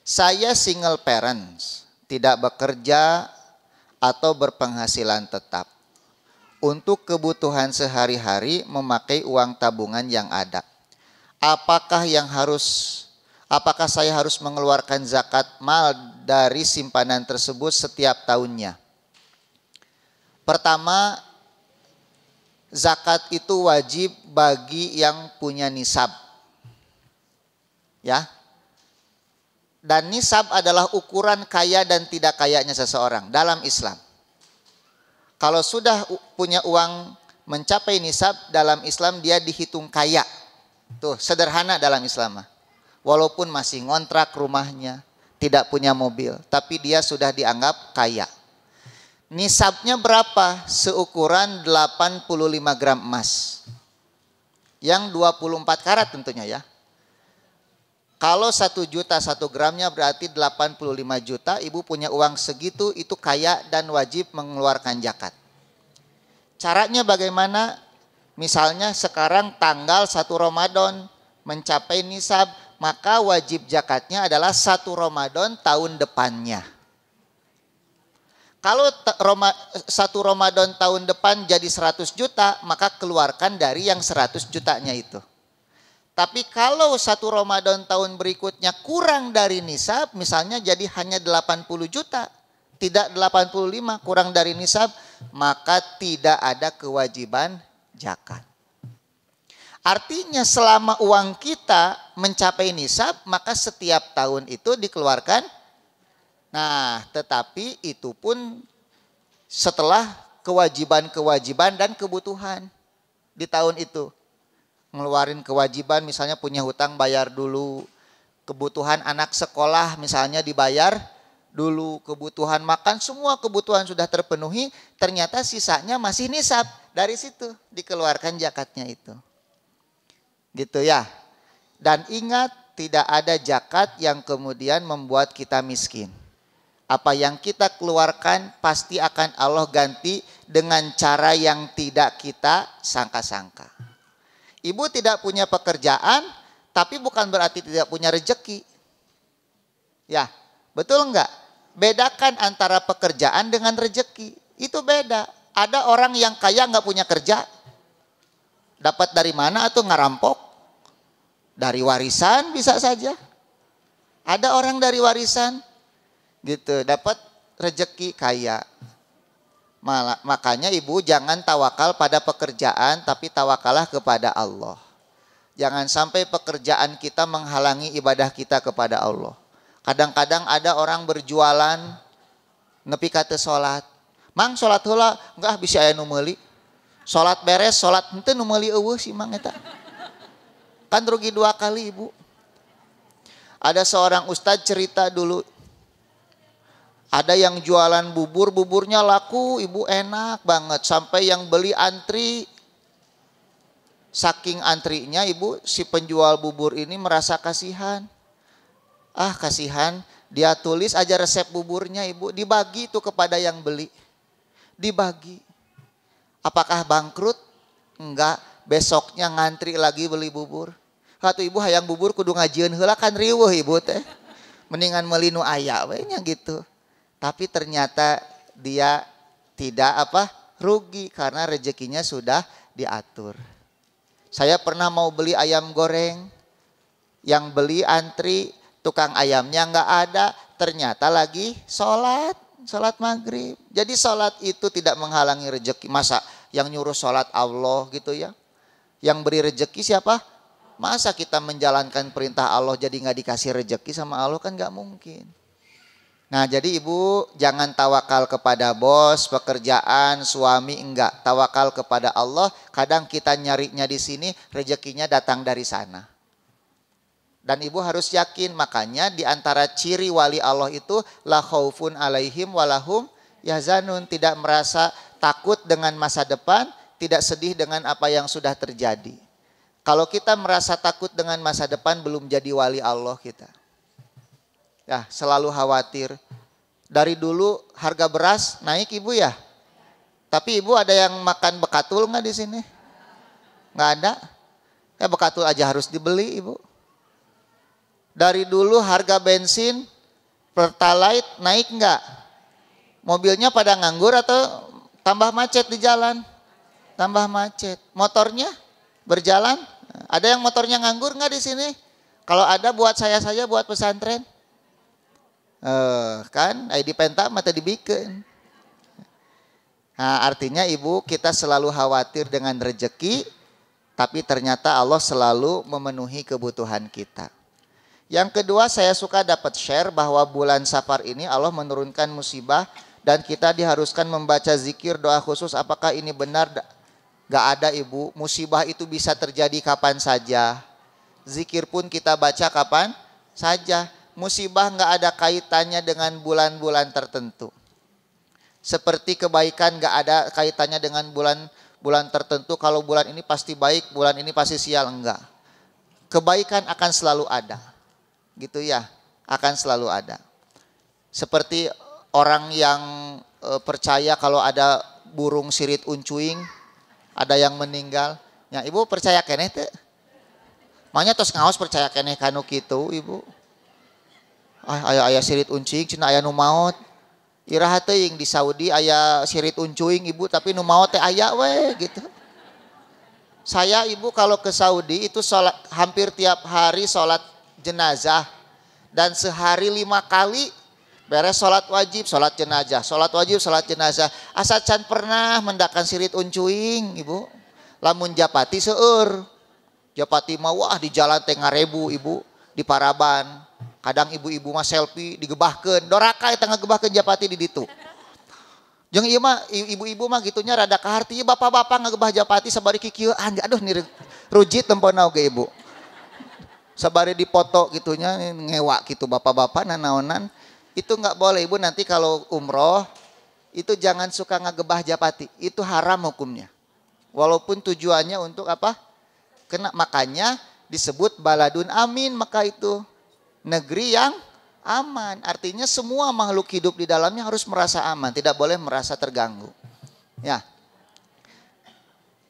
Saya single parents. Tidak bekerja atau berpenghasilan tetap. Untuk kebutuhan sehari-hari memakai uang tabungan yang ada. Apakah saya harus mengeluarkan zakat mal dari simpanan tersebut setiap tahunnya? Pertama, zakat itu wajib bagi yang punya nisab. Ya. Dan nisab adalah ukuran kaya dan tidak kayanya seseorang dalam Islam. Kalau sudah punya uang mencapai nisab dalam Islam, dia dihitung kaya. Tuh sederhana dalam Islam. Walaupun masih ngontrak rumahnya, tidak punya mobil, tapi dia sudah dianggap kaya. Nisabnya berapa? Seukuran 85 gram emas. Yang 24 karat tentunya ya. Kalau 1 juta 1 gramnya berarti 85 juta, ibu punya uang segitu, itu kaya dan wajib mengeluarkan zakat. Caranya bagaimana? Misalnya sekarang tanggal 1 Ramadan mencapai nisab, maka wajib zakatnya adalah 1 Ramadan tahun depannya. Kalau 1 Ramadan tahun depan jadi 100 juta, maka keluarkan dari yang 100 jutanya itu. Tapi kalau 1 Ramadan tahun berikutnya kurang dari nisab, misalnya jadi hanya 80 juta, tidak 85, kurang dari nisab, maka tidak ada kewajiban zakat. Artinya selama uang kita mencapai nisab, maka setiap tahun itu dikeluarkan. Nah, tetapi itu pun setelah kewajiban-kewajiban dan kebutuhan di tahun itu. Ngeluarin kewajiban, misalnya punya hutang bayar dulu, kebutuhan anak sekolah misalnya dibayar dulu, kebutuhan makan, semua kebutuhan sudah terpenuhi, ternyata sisanya masih nisab, dari situ dikeluarkan zakatnya itu. Gitu ya. Dan ingat, tidak ada zakat yang kemudian membuat kita miskin. Apa yang kita keluarkan pasti akan Allah ganti dengan cara yang tidak kita sangka-sangka. Ibu tidak punya pekerjaan, tapi bukan berarti tidak punya rezeki. Ya, betul enggak? Bedakan antara pekerjaan dengan rezeki. Itu beda. Ada orang yang kaya enggak punya kerja. Dapat dari mana atau ngerampok? Dari warisan bisa saja. Ada orang dari warisan gitu, dapat rezeki kaya. Makanya ibu jangan tawakal pada pekerjaan, tapi tawakalah kepada Allah. Jangan sampai pekerjaan kita menghalangi ibadah kita kepada Allah. Kadang-kadang ada orang berjualan nepi ka teu salat. Mang salat heula enggak bisa aya nu meuli. Salat beres, salat henteu nu meuli eueuh si Mang eta. Kan rugi 2 kali Ibu. Ada seorang ustadz cerita dulu. Ada yang jualan bubur, buburnya laku, Ibu, enak banget. Sampai yang beli antri. Saking antrinya Ibu, si penjual bubur ini merasa kasihan. Ah kasihan, dia tulis aja resep buburnya Ibu. Dibagi itu kepada yang beli. Dibagi. Apakah bangkrut? Enggak. Besoknya ngantri lagi beli bubur. Hatu Ibu hayang bubur kudu ngajieun heula kan riweuh Ibu teh. Mendingan meuli nu aya we nya gitu. Tapi ternyata dia tidak rugi karena rezekinya sudah diatur. Saya pernah mau beli ayam goreng. Yang beli antri, tukang ayamnya enggak ada, ternyata lagi sholat maghrib. Jadi sholat itu tidak menghalangi rezeki. Masa yang nyuruh sholat Allah gitu ya. Yang beri rezeki siapa? Masa kita menjalankan perintah Allah jadi nggak dikasih rezeki sama Allah, kan nggak mungkin. Nah jadi Ibu jangan tawakal kepada bos, pekerjaan, suami, enggak. Tawakal kepada Allah. Kadang kita nyarinya di sini, rezekinya datang dari sana. Dan Ibu harus yakin, makanya di antara ciri wali Allah itu la khaufun alaihim walahum yahzanun, tidak merasa takut dengan masa depan, tidak sedih dengan apa yang sudah terjadi. Kalau kita merasa takut dengan masa depan, belum jadi wali Allah kita. Ya, selalu khawatir. Dari dulu harga beras naik Ibu ya. Tapi Ibu ada yang makan bekatul nggak di sini? Nggak ada. Ya bekatul aja harus dibeli Ibu. Dari dulu harga bensin Pertalite naik nggak? Mobilnya pada nganggur atau tambah macet di jalan? Tambah macet. Motornya berjalan? Ada yang motornya nganggur nggak di sini? Kalau ada buat saya saja, buat pesantren. Kan ID penta mata dibikin. Nah, artinya Ibu, kita selalu khawatir dengan rezeki, tapi ternyata Allah selalu memenuhi kebutuhan kita. Yang kedua, saya suka dapat share bahwa bulan Safar ini Allah menurunkan musibah dan kita diharuskan membaca zikir, doa khusus. Apakah ini benar? Gak ada Ibu, musibah itu bisa terjadi kapan saja. Zikir pun kita baca kapan saja. Musibah gak ada kaitannya dengan bulan-bulan tertentu. Seperti kebaikan gak ada kaitannya dengan bulan tertentu. Kalau bulan ini pasti baik, bulan ini pasti sial, enggak. Kebaikan akan selalu ada. Gitu ya, akan selalu ada. Seperti orang yang percaya kalau ada burung sirit uncuing, ada yang meninggal. Ya Ibu percaya keneh teh? Makanya tos ngaos percaya keneh kanu kitu Ibu. Aya sirit uncing cenah aya nu maot. Iraha teuing di Saudi aya sirit uncuing Ibu, tapi nu maot teh aya we gitu. Saya Ibu kalau ke Saudi itu sholat, hampir tiap hari sholat jenazah. Dan sehari 5 kali beres sholat wajib, sholat jenazah, sholat wajib, sholat jenazah. Asa can pernah mendakan sirit uncuing Ibu. Lamun Japati seueur. Japati mah wah di jalan teh ngarebu Ibu, di Paraban. Kadang ibu-ibu mah selfie digebahkeun. Doraka eta ngagebahkeun Japati di ditu. Jeung ieu mah ibu-ibu mah gitunya rada kaharti, bapak-bapak ngagebah Japati sabari kikieu aduh ni rujit tempona oge Ibu. Sabari dipoto gitunya ngewa gitu bapak-bapak nanaonan. Itu enggak boleh Ibu, nanti kalau umroh itu jangan suka ngagebah Japati. Itu haram hukumnya. Walaupun tujuannya untuk apa? Makanya disebut baladun amin, maka itu negeri yang aman. Artinya semua makhluk hidup di dalamnya harus merasa aman, tidak boleh merasa terganggu. Ya.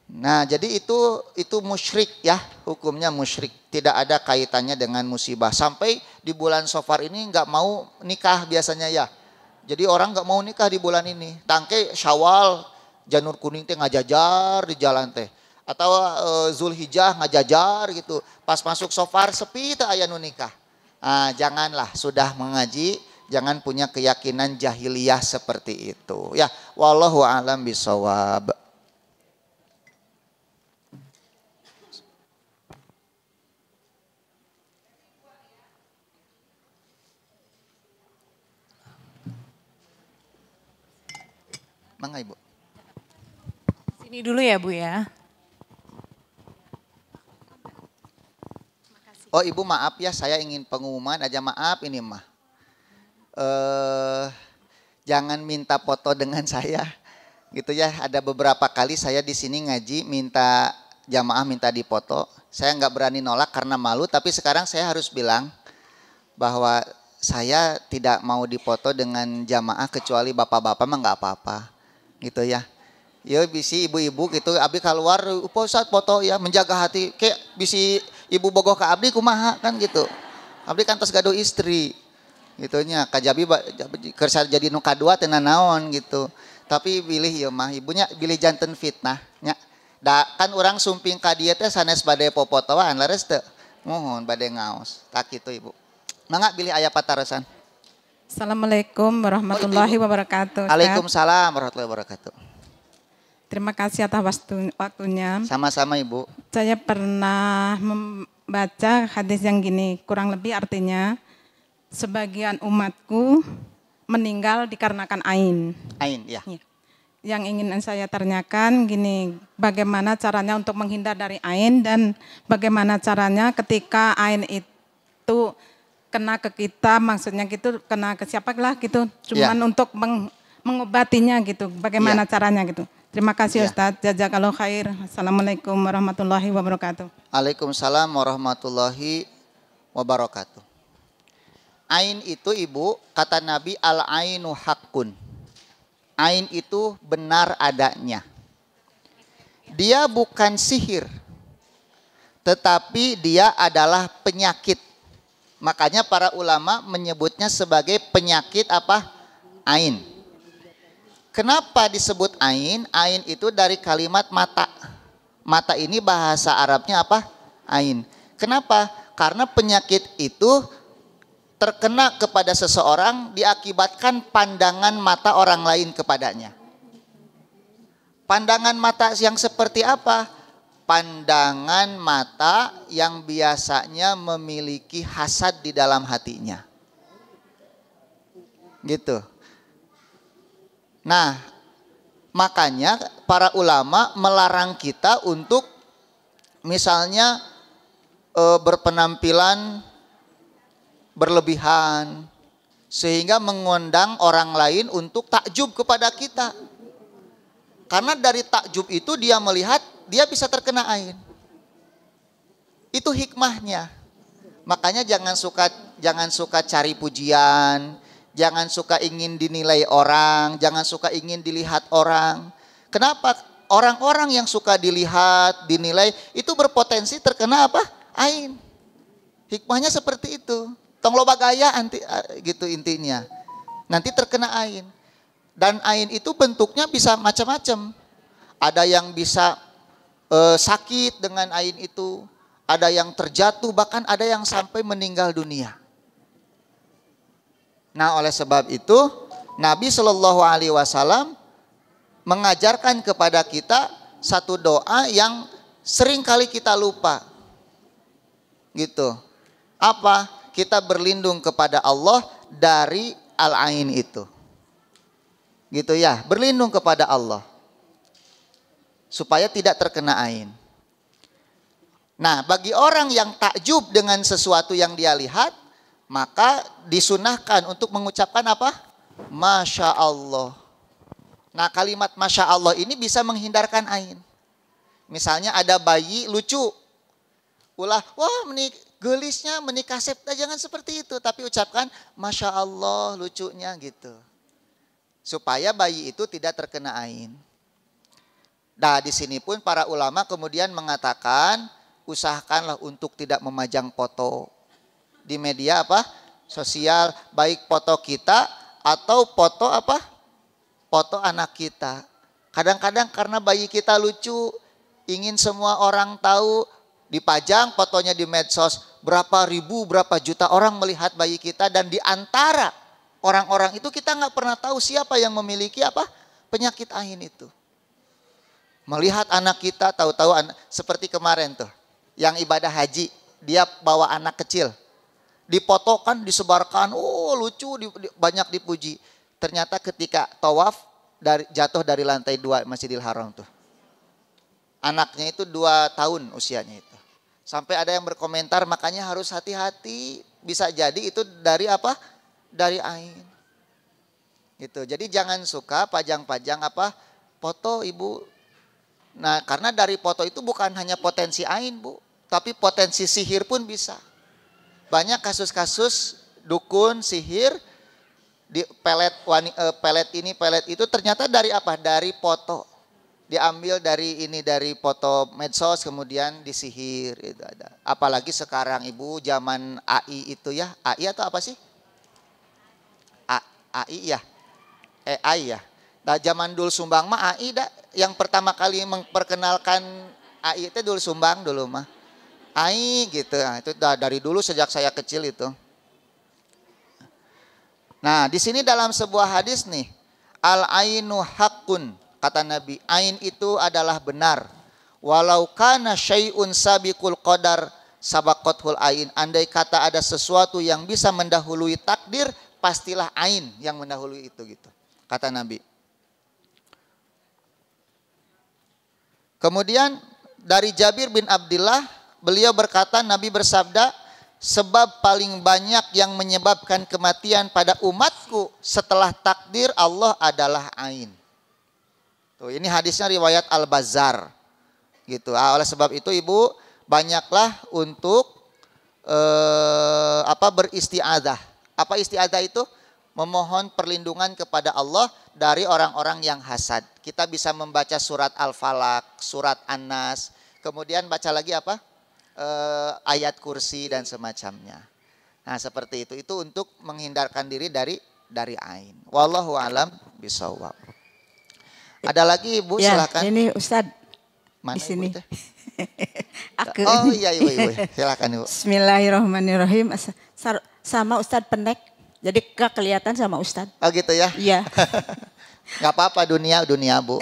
Nah, jadi itu musyrik ya, hukumnya musyrik. Tidak ada kaitannya dengan musibah. Sampai di bulan Safar ini nggak mau nikah biasanya ya. Jadi orang nggak mau nikah di bulan ini. Tangke Syawal, janur kuning teh ngajajar di jalan teh. Atau Zulhijjah ngajajar gitu. Pas masuk Safar sepi teh aya nu nikah. Nah, janganlah, sudah mengaji, jangan punya keyakinan jahiliyah seperti itu. Ya, wallahu a'lam bishawab. Mangga Ibu. Ini dulu ya Bu ya. Oh Ibu maaf ya, saya ingin pengumuman aja, maaf ini mah. Jangan minta foto dengan saya. Gitu ya, ada beberapa kali saya di sini ngaji minta jamaah minta dipoto. Saya nggak berani nolak karena malu, tapi sekarang saya harus bilang bahwa saya tidak mau dipoto dengan jamaah kecuali bapak-bapak mah nggak apa-apa. Gitu ya. Ya bisi ibu-ibu gitu, abdi keluar, Pak Ustadz foto ya, menjaga hati. Kayak bisi ibu bogoh ke abdi kumaha kan gitu. Abdi kan tos gaduh istri. Gitunya, kajabi kerja jadi nu kadua teu naon gitu. Tapi pilih ya mah ibunya pilih janten fitnah nya. Da kan orang sumping ka dieu teh sanes bade popotoan lares teu. Mohon bade ngaos. Tak kitu Ibu. Mangga pilih aya patarosan. Assalamualaikum warahmatullahi wabarakatuh. Waalaikumsalam warahmatullahi wabarakatuh. Terima kasih atas waktunya. Sama-sama Ibu. Saya pernah membaca hadis yang gini, kurang lebih artinya sebagian umatku meninggal dikarenakan ain. Ain, ya. Yang ingin saya tanyakan gini, bagaimana caranya untuk menghindar dari ain dan bagaimana caranya ketika ain itu kena ke kita, maksudnya gitu kena ke siapa lah gitu, cuman untuk mengobatinya gitu, bagaimana caranya gitu. Terima kasih Ustadz, jazakallahu khair. Assalamualaikum warahmatullahi wabarakatuh. Waalaikumsalam warahmatullahi wabarakatuh. Ain itu Ibu, kata Nabi al-ainu haqqun. Ain itu benar adanya. Dia bukan sihir, tetapi dia adalah penyakit. Makanya para ulama menyebutnya sebagai penyakit apa? Ain. Kenapa disebut ain? Ain itu dari kalimat mata. Mata ini bahasa Arabnya apa? Ain. Kenapa? Karena penyakit itu terkena kepada seseorang diakibatkan pandangan mata orang lain kepadanya. Pandangan mata yang seperti apa? Pandangan mata yang biasanya memiliki hasad di dalam hatinya. Gitu. Nah, makanya para ulama melarang kita untuk misalnya berpenampilan berlebihan sehingga mengundang orang lain untuk takjub kepada kita. Karena dari takjub itu dia melihat dia bisa terkena ain. Itu hikmahnya. Makanya jangan suka cari pujian, jangan suka ingin dinilai orang, jangan suka ingin dilihat orang. Kenapa? Orang-orang yang suka dilihat, dinilai itu berpotensi terkena apa? Ain. Hikmahnya seperti itu. Tong loba gaya gitu intinya. Nanti terkena ain. Dan ain itu bentuknya bisa macam-macam. Ada yang bisa sakit dengan ain itu, ada yang terjatuh, bahkan ada yang sampai meninggal dunia. Nah, oleh sebab itu Nabi Shallallahu Alaihi Wasallam mengajarkan kepada kita satu doa yang sering kali kita lupa. Gitu. Apa? Kita berlindung kepada Allah dari al-ain itu. Gitu ya, berlindung kepada Allah. Supaya tidak terkena ain. Nah, bagi orang yang takjub dengan sesuatu yang dia lihat, maka disunahkan untuk mengucapkan apa? Masya Allah. Nah, kalimat Masya Allah ini bisa menghindarkan ain. Misalnya ada bayi lucu. Ulah, wah gelisnya menikah septa, jangan seperti itu. Tapi ucapkan Masya Allah lucunya gitu. Supaya bayi itu tidak terkena ain. Nah, di sini pun para ulama kemudian mengatakan usahakanlah untuk tidak memajang foto di media apa? Sosial, baik foto kita atau foto apa? Foto anak kita. Kadang-kadang karena bayi kita lucu, ingin semua orang tahu, dipajang fotonya di medsos, berapa ribu, berapa juta orang melihat bayi kita, dan di antara orang-orang itu kita nggak pernah tahu siapa yang memiliki apa? Penyakit ain itu. Melihat anak kita, tahu-tahu seperti kemarin tuh, yang ibadah haji, dia bawa anak kecil, dipotokan, disebarkan, oh lucu, banyak dipuji. Ternyata ketika tawaf jatuh dari lantai 2 Masjidil Haram tuh. Anaknya itu 2 tahun usianya itu. Sampai ada yang berkomentar makanya harus hati-hati. Bisa jadi itu dari apa? Dari ain. Gitu. Jadi jangan suka pajang-pajang apa? Foto ibu. Nah karena dari foto itu bukan hanya potensi ain bu. Tapi potensi sihir pun bisa. Banyak kasus-kasus dukun, sihir, di pelet ini, pelet itu ternyata dari apa? Dari foto. Diambil dari foto medsos kemudian disihir itu ada. Apalagi sekarang ibu zaman AI itu ya. AI atau apa sih? AI ya. AI ya. Nah zaman Dul Sumbang mah AI dah. Yang pertama kali memperkenalkan AI itu Dul Sumbang dulu mah. AI gitu. Nah, itu dari dulu sejak saya kecil itu. Nah, di sini dalam sebuah hadis nih, al-ainu haqqun, kata Nabi, ain itu adalah benar. Walau kana syai'un sabiqul qadar sabaqathul ain. Andai kata ada sesuatu yang bisa mendahului takdir, pastilah ain yang mendahului itu gitu. Kata Nabi. Kemudian dari Jabir bin Abdullah, beliau berkata, Nabi bersabda, sebab paling banyak yang menyebabkan kematian pada umatku setelah takdir Allah adalah ain. Tuh, ini hadisnya riwayat Al-Bazzar. Gitu. Oleh sebab itu ibu banyaklah untuk beristiadzah. Apa istiadzah itu? Memohon perlindungan kepada Allah dari orang-orang yang hasad. Kita bisa membaca surat Al-Falaq, surat An-Nas, kemudian baca lagi apa? Ayat kursi dan semacamnya. Nah seperti itu. Itu untuk menghindarkan diri dari ain. Wallahu alam bisawab. Ada lagi ibu ya, silakan. Ini Ustadz. Mana di sini. Aku oh iya ibu. Silakan ibu. Bismillahirrahmanirrahim. Sama Ustadz pendek. Jadi gak kelihatan sama Ustadz. Oh gitu ya. Iya. Gak apa-apa dunia bu.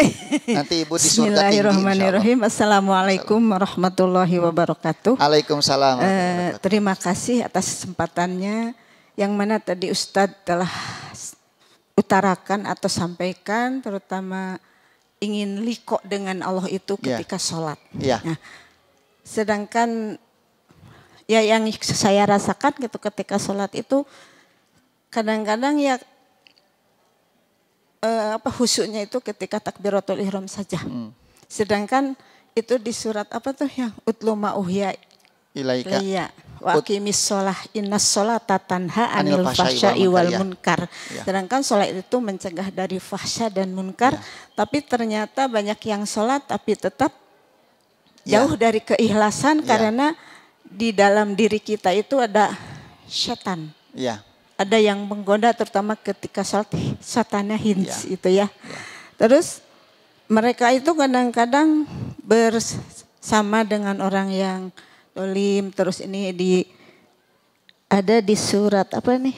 Nanti ibu di surga tinggi. Bismillahirrahmanirrahim. Assalamualaikum warahmatullahi wabarakatuh. Waalaikumsalam. Terima kasih atas kesempatannya. Yang mana tadi Ustadz telah utarakan atau sampaikan, terutama ingin liko dengan Allah itu ketika sholat. Yeah. Nah, sedangkan ya yang saya rasakan gitu ketika sholat itu kadang-kadang ya khusyuknya itu ketika takbiratul ihram saja. Sedangkan itu di surat apa tuh yang utlu ma'uhya ilaika. Iya. Wa aqimis sholah innas sholata tanha anil fahsya'i wal munkar. Ya. Sedangkan sholat itu mencegah dari fahsya dan munkar. Ya. Tapi ternyata banyak yang sholat tapi tetap jauh dari keikhlasan karena di dalam diri kita itu ada setan. Ya. Ada yang menggoda terutama ketika sholat, setannya hins itu ya. Terus mereka itu kadang-kadang bersama dengan orang yang dolim. Terus ini ada di surat apa nih?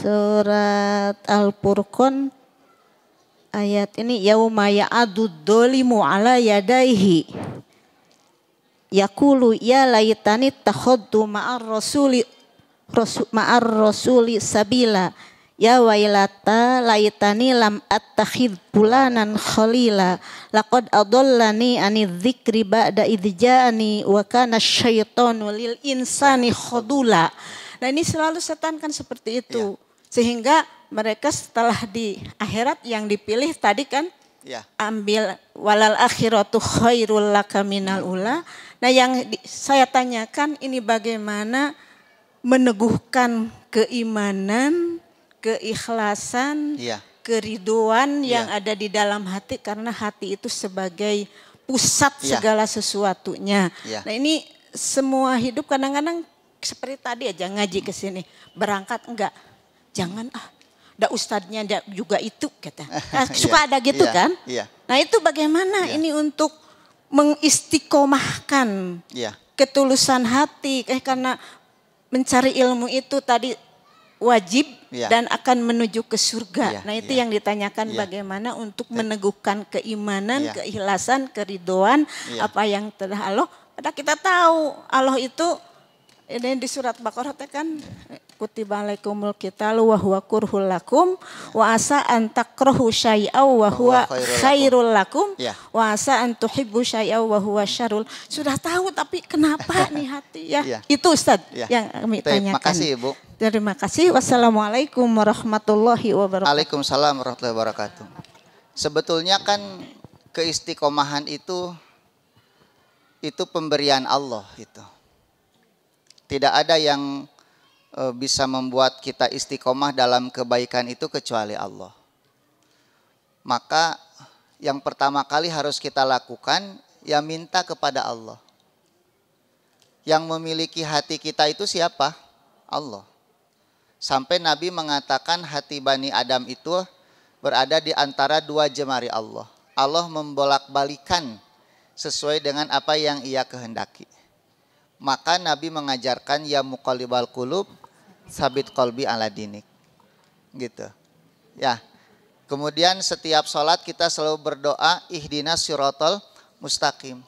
Surat Al-Furqan ayat ini yauma ya'adud dolimu ala yadaihi yaqulu ya laitani takhaddu ma'ar rasuli sabila ya wailata laitani lam attakhidh fulanan khalila laqad adallani anidz dzikri ba'da idz ja'ani wa kana syaitanu lil insani khadula. Nah ini selalu setan kan seperti itu. Sehingga mereka setelah di akhirat yang dipilih tadi kan ambil walal akhiratu khairul laka minal ula. Nah yang saya tanyakan ini bagaimana meneguhkan keimanan, keikhlasan, keriduan yang ada di dalam hati karena hati itu sebagai pusat segala sesuatunya. Nah ini semua hidup kadang-kadang seperti tadi aja ngaji ke sini berangkat enggak, jangan ada ustadznya juga itu kata. Suka ada gitu kan? Nah itu bagaimana ini untuk mengistiqomahkan ketulusan hati karena mencari ilmu itu tadi wajib dan akan menuju ke surga. Nah itu yang ditanyakan bagaimana untuk meneguhkan keimanan, keikhlasan, keriduan apa yang telah Allah. Padahal kita tahu Allah itu Ini di surat Baqarah teh kan kutiba alaikumul qitalu wa huwa kurhul lakum wa asa an takrahu syai'aw wa huwa khairul lakum wa asa an tuhibbu syai'aw wa huwa syarrul. Sudah tahu tapi kenapa nih hati ya? Itu Ustaz yang kami tanyakan. Makasih Ibu. Terima kasih. Wassalamualaikum warahmatullahi wabarakatuh. Waalaikumsalam warahmatullahi wabarakatuh. Sebetulnya kan keistiqomahan itu pemberian Allah itu. Tidak ada yang bisa membuat kita istiqomah dalam kebaikan itu kecuali Allah. Maka yang pertama kali harus kita lakukan ya minta kepada Allah. Yang memiliki hati kita itu siapa? Allah. Sampai Nabi mengatakan hati Bani Adam itu berada di antara dua jemari Allah. Allah membolak-balikan sesuai dengan apa yang Ia kehendaki. Maka Nabi mengajarkan ya muqallibal qulub sabit qalbi ala dinik. Gitu. Ya. Kemudian setiap sholat kita selalu berdoa ihdinas siratal mustaqim.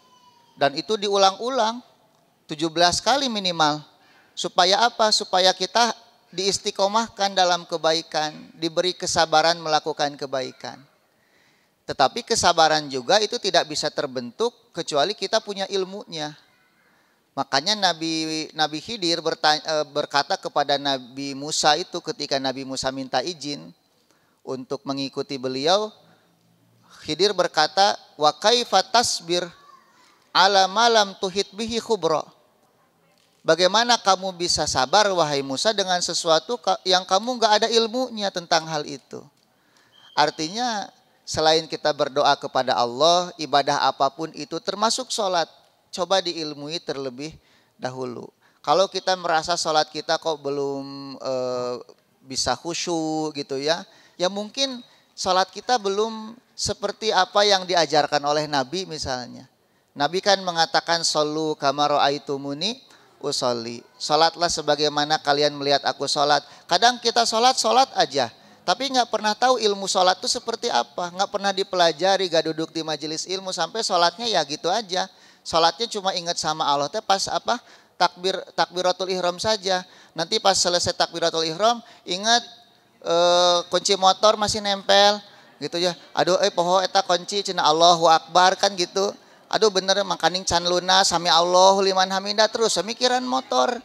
Dan itu diulang-ulang 17 kali minimal. Supaya apa? Supaya kita diistiqomahkan dalam kebaikan, diberi kesabaran melakukan kebaikan. Tetapi kesabaran juga itu tidak bisa terbentuk kecuali kita punya ilmunya. Makanya Nabi Khidir berkata kepada Nabi Musa itu ketika Nabi Musa minta izin untuk mengikuti beliau, Khidir berkata, "Wa kaifa tasbir ala ma lam tuhit bihi khubra." Bagaimana kamu bisa sabar wahai Musa dengan sesuatu yang kamu enggak ada ilmunya tentang hal itu? Artinya selain kita berdoa kepada Allah, ibadah apapun itu termasuk sholat, coba diilmui terlebih dahulu. Kalau kita merasa sholat kita kok belum bisa khusyuk gitu ya, ya mungkin sholat kita belum seperti apa yang diajarkan oleh Nabi misalnya. Nabi kan mengatakan shollu kama ra'aitumuni usolli. Sholatlah sebagaimana kalian melihat aku sholat. Kadang kita sholat aja. Tapi nggak pernah tahu ilmu sholat itu seperti apa. Nggak pernah dipelajari, gak duduk di majelis ilmu. Sampai sholatnya ya gitu aja. Sholatnya cuma ingat sama Allah teh pas apa? Takbiratul ihram saja. Nanti pas selesai takbiratul ihram ingat kunci motor masih nempel gitu ya. Aduh poho eta kunci cenah Allahu Akbar kan gitu. Aduh bener makaning can lunas sami Allahu liman hamidah terus semikiran motor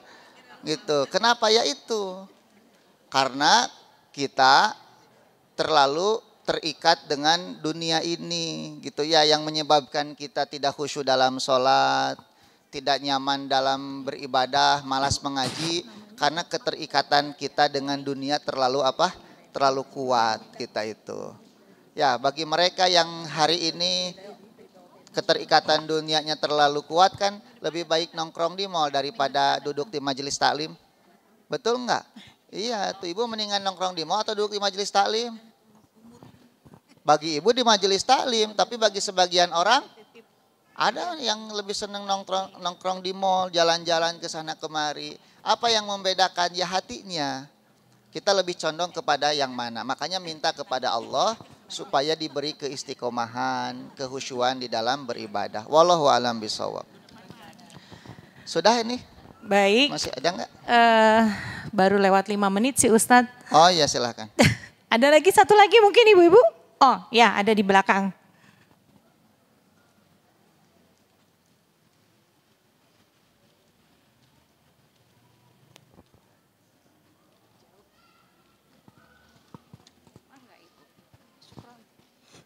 gitu. Kenapa ya itu? Karena kita terlalu terikat dengan dunia ini gitu ya, yang menyebabkan kita tidak khusyuk dalam sholat, tidak nyaman dalam beribadah, malas mengaji karena keterikatan kita dengan dunia terlalu apa? Terlalu kuat kita itu. Ya, bagi mereka yang hari ini keterikatan dunianya terlalu kuat kan lebih baik nongkrong di mall daripada duduk di majelis taklim. Betul enggak? Iya, tuh ibu mendingan nongkrong di mall atau duduk di majelis taklim? Bagi ibu di majelis taklim, tapi bagi sebagian orang ada yang lebih senang nongkrong di mall, jalan-jalan ke sana kemari. Apa yang membedakan? Ya hatinya. Kita lebih condong kepada yang mana? Makanya minta kepada Allah supaya diberi keistiqomahan, kehusyuan di dalam beribadah. Wallahu a'lam bishawab. Sudah ini? Baik. Masih ada enggak? Baru lewat 5 menit sih Ustadz. Oh ya silahkan. Ada lagi satu lagi mungkin ibu-ibu? Oh ya ada di belakang.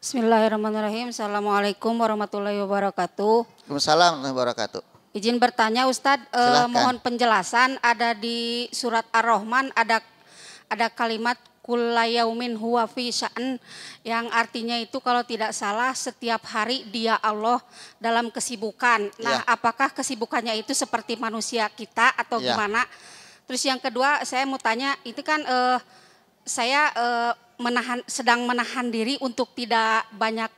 Bismillahirrahmanirrahim. Assalamualaikum warahmatullahi wabarakatuh. Waalaikumsalam warahmatullahi wabarakatuh. Izin bertanya Ustadz, mohon penjelasan ada di surat Ar-Rahman ada kalimat kullayaumin huwa fi sya'an yang artinya itu kalau tidak salah setiap hari dia Allah dalam kesibukan. Nah, apakah kesibukannya itu seperti manusia kita atau gimana? Terus yang kedua saya mau tanya, itu kan saya sedang menahan diri untuk tidak banyak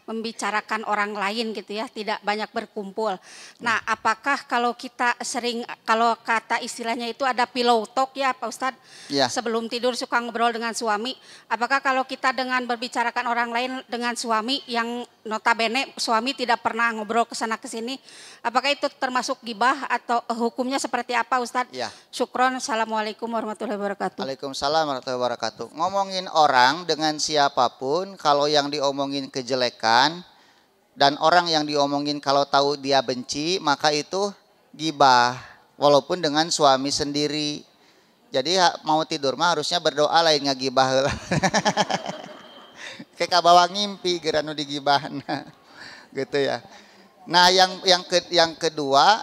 membicarakan orang lain gitu ya, tidak banyak berkumpul. Nah, apakah kalau kita sering, kalau kata istilahnya itu ada pillow talk ya Pak Ustadz, ya. Sebelum tidur suka ngobrol dengan suami, apakah kalau kita dengan berbicarakan orang lain dengan suami yang notabene suami tidak pernah ngobrol ke sana ke sini, apakah itu termasuk gibah atau hukumnya seperti apa Ustadz? Ya. Syukron, assalamualaikum warahmatullahi wabarakatuh. Waalaikumsalam warahmatullahi wabarakatuh. Ngomongin orang dengan siapapun, kalau yang diomongin kejelekan dan orang yang diomongin kalau tahu dia benci, maka itu gibah, walaupun dengan suami sendiri. Jadi mau tidur mah harusnya berdoa lain ngagibah. Kayak bawa ngimpi geranu digibahna. Gitu ya. Nah, yang kedua,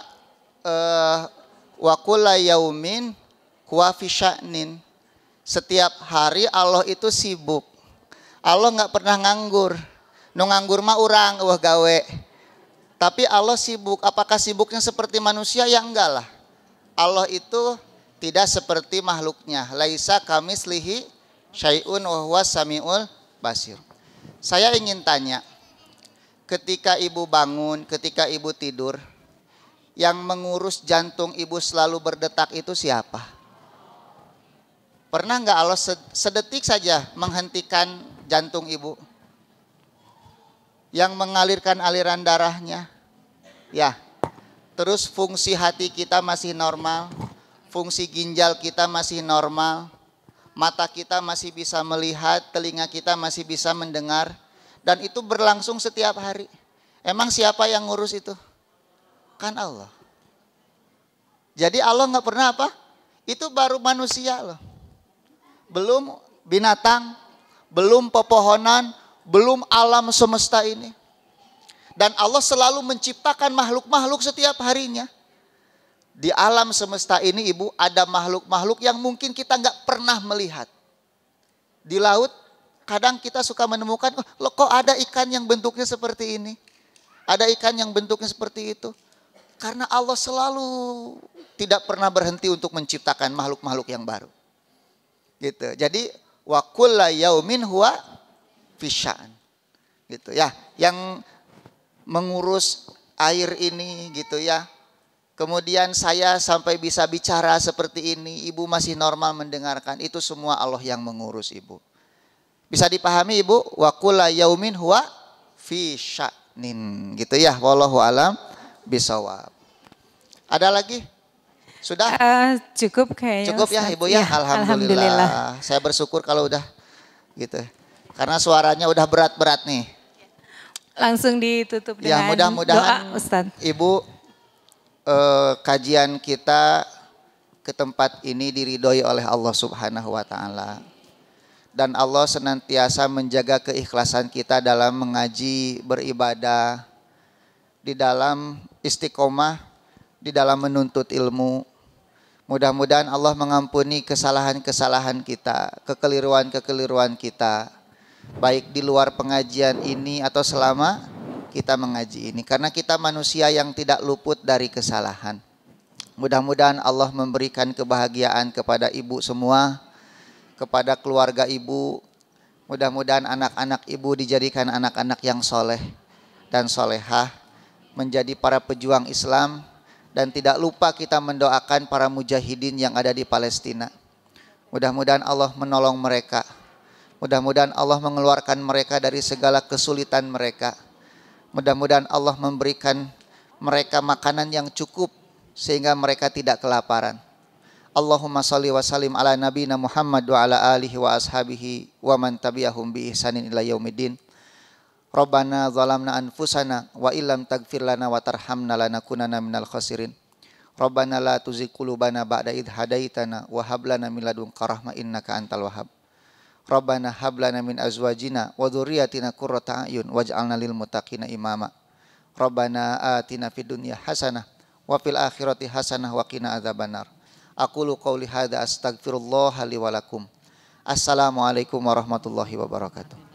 wa kulla yaumin huwa fi sya'nin. Setiap hari Allah itu sibuk. Allah nggak pernah nganggur. Nu nganggur mah urang gawe. Tapi Allah sibuk. Apakah sibuknya seperti manusia? Ya enggak lah. Allah itu tidak seperti makhluknya. Laisa kamislihi syai'un wa huwas samiul basir. Saya ingin tanya, ketika ibu bangun, ketika ibu tidur, yang mengurus jantung ibu selalu berdetak itu siapa? Pernah nggak Allah sedetik saja menghentikan jantung ibu? Yang mengalirkan aliran darahnya? Ya. Terus fungsi hati kita masih normal, fungsi ginjal kita masih normal, mata kita masih bisa melihat, telinga kita masih bisa mendengar, dan itu berlangsung setiap hari. Emang siapa yang ngurus itu? Kan Allah. Jadi Allah nggak pernah apa? Itu baru manusia loh. Belum binatang, belum pepohonan, belum alam semesta ini. Dan Allah selalu menciptakan makhluk-makhluk setiap harinya. Di alam semesta ini ibu ada makhluk-makhluk yang mungkin kita nggak pernah melihat. Di laut kadang kita suka menemukan, loh kok ada ikan yang bentuknya seperti ini. Ada ikan yang bentuknya seperti itu. Karena Allah selalu tidak pernah berhenti untuk menciptakan makhluk-makhluk yang baru. Gitu. Jadi wa kulla yaumin huwa fi sya'an. Gitu ya. Yang mengurus air ini gitu ya. Kemudian saya sampai bisa bicara seperti ini, ibu masih normal mendengarkan. Itu semua Allah yang mengurus ibu. Bisa dipahami ibu? Wa kulla yaumin huwa fi sya'nin. Gitu ya. Wallahu alam bisawab. Ada lagi? Sudah? Cukup kayaknya. Cukup ya Ibu ya? Alhamdulillah. Saya bersyukur kalau udah gitu. Karena suaranya udah berat-berat nih. Langsung ditutup dengan mudah-mudahan doa Ustaz. Ibu kajian kita ke tempat ini diridhoi oleh Allah Subhanahu wa taala. Dan Allah senantiasa menjaga keikhlasan kita dalam mengaji, beribadah, di dalam istiqomah, di dalam menuntut ilmu. Mudah-mudahan Allah mengampuni kesalahan-kesalahan kita, kekeliruan-kekeliruan kita, baik di luar pengajian ini atau selama kita mengaji ini. Karena kita manusia yang tidak luput dari kesalahan. Mudah-mudahan Allah memberikan kebahagiaan kepada ibu semua, kepada keluarga ibu. Mudah-mudahan anak-anak ibu dijadikan anak-anak yang soleh dan solehah, menjadi para pejuang Islam. Dan tidak lupa kita mendoakan para mujahidin yang ada di Palestina. Mudah-mudahan Allah menolong mereka. Mudah-mudahan Allah mengeluarkan mereka dari segala kesulitan mereka. Mudah-mudahan Allah memberikan mereka makanan yang cukup sehingga mereka tidak kelaparan. Allahumma salli wa sallim ala nabiyina Muhammad wa ala alihi wa ashabihi wa man tabi'ahum bi ihsanin ila yaumiddin. Rabbana zalamna anfusana wa illam taghfir lana wa tarhamna lanakunanna minal khasirin. Rabbana la tuzigh qulubana ba'da idh hadaitana wa hab lana min ladunka rahmah innaka antal wahhab. Rabbana hab lana min azwajina wa dzurriyyatina qurrata a'yun waj'alna lil muttaqina imama. Rabbana atina fid dunya hasanah wa fil akhirati hasanah wa qina adzabannar. Aqulu qouli hadza astaghfirullah li wa lakum. Assalamualaikum warahmatullahi wabarakatuh.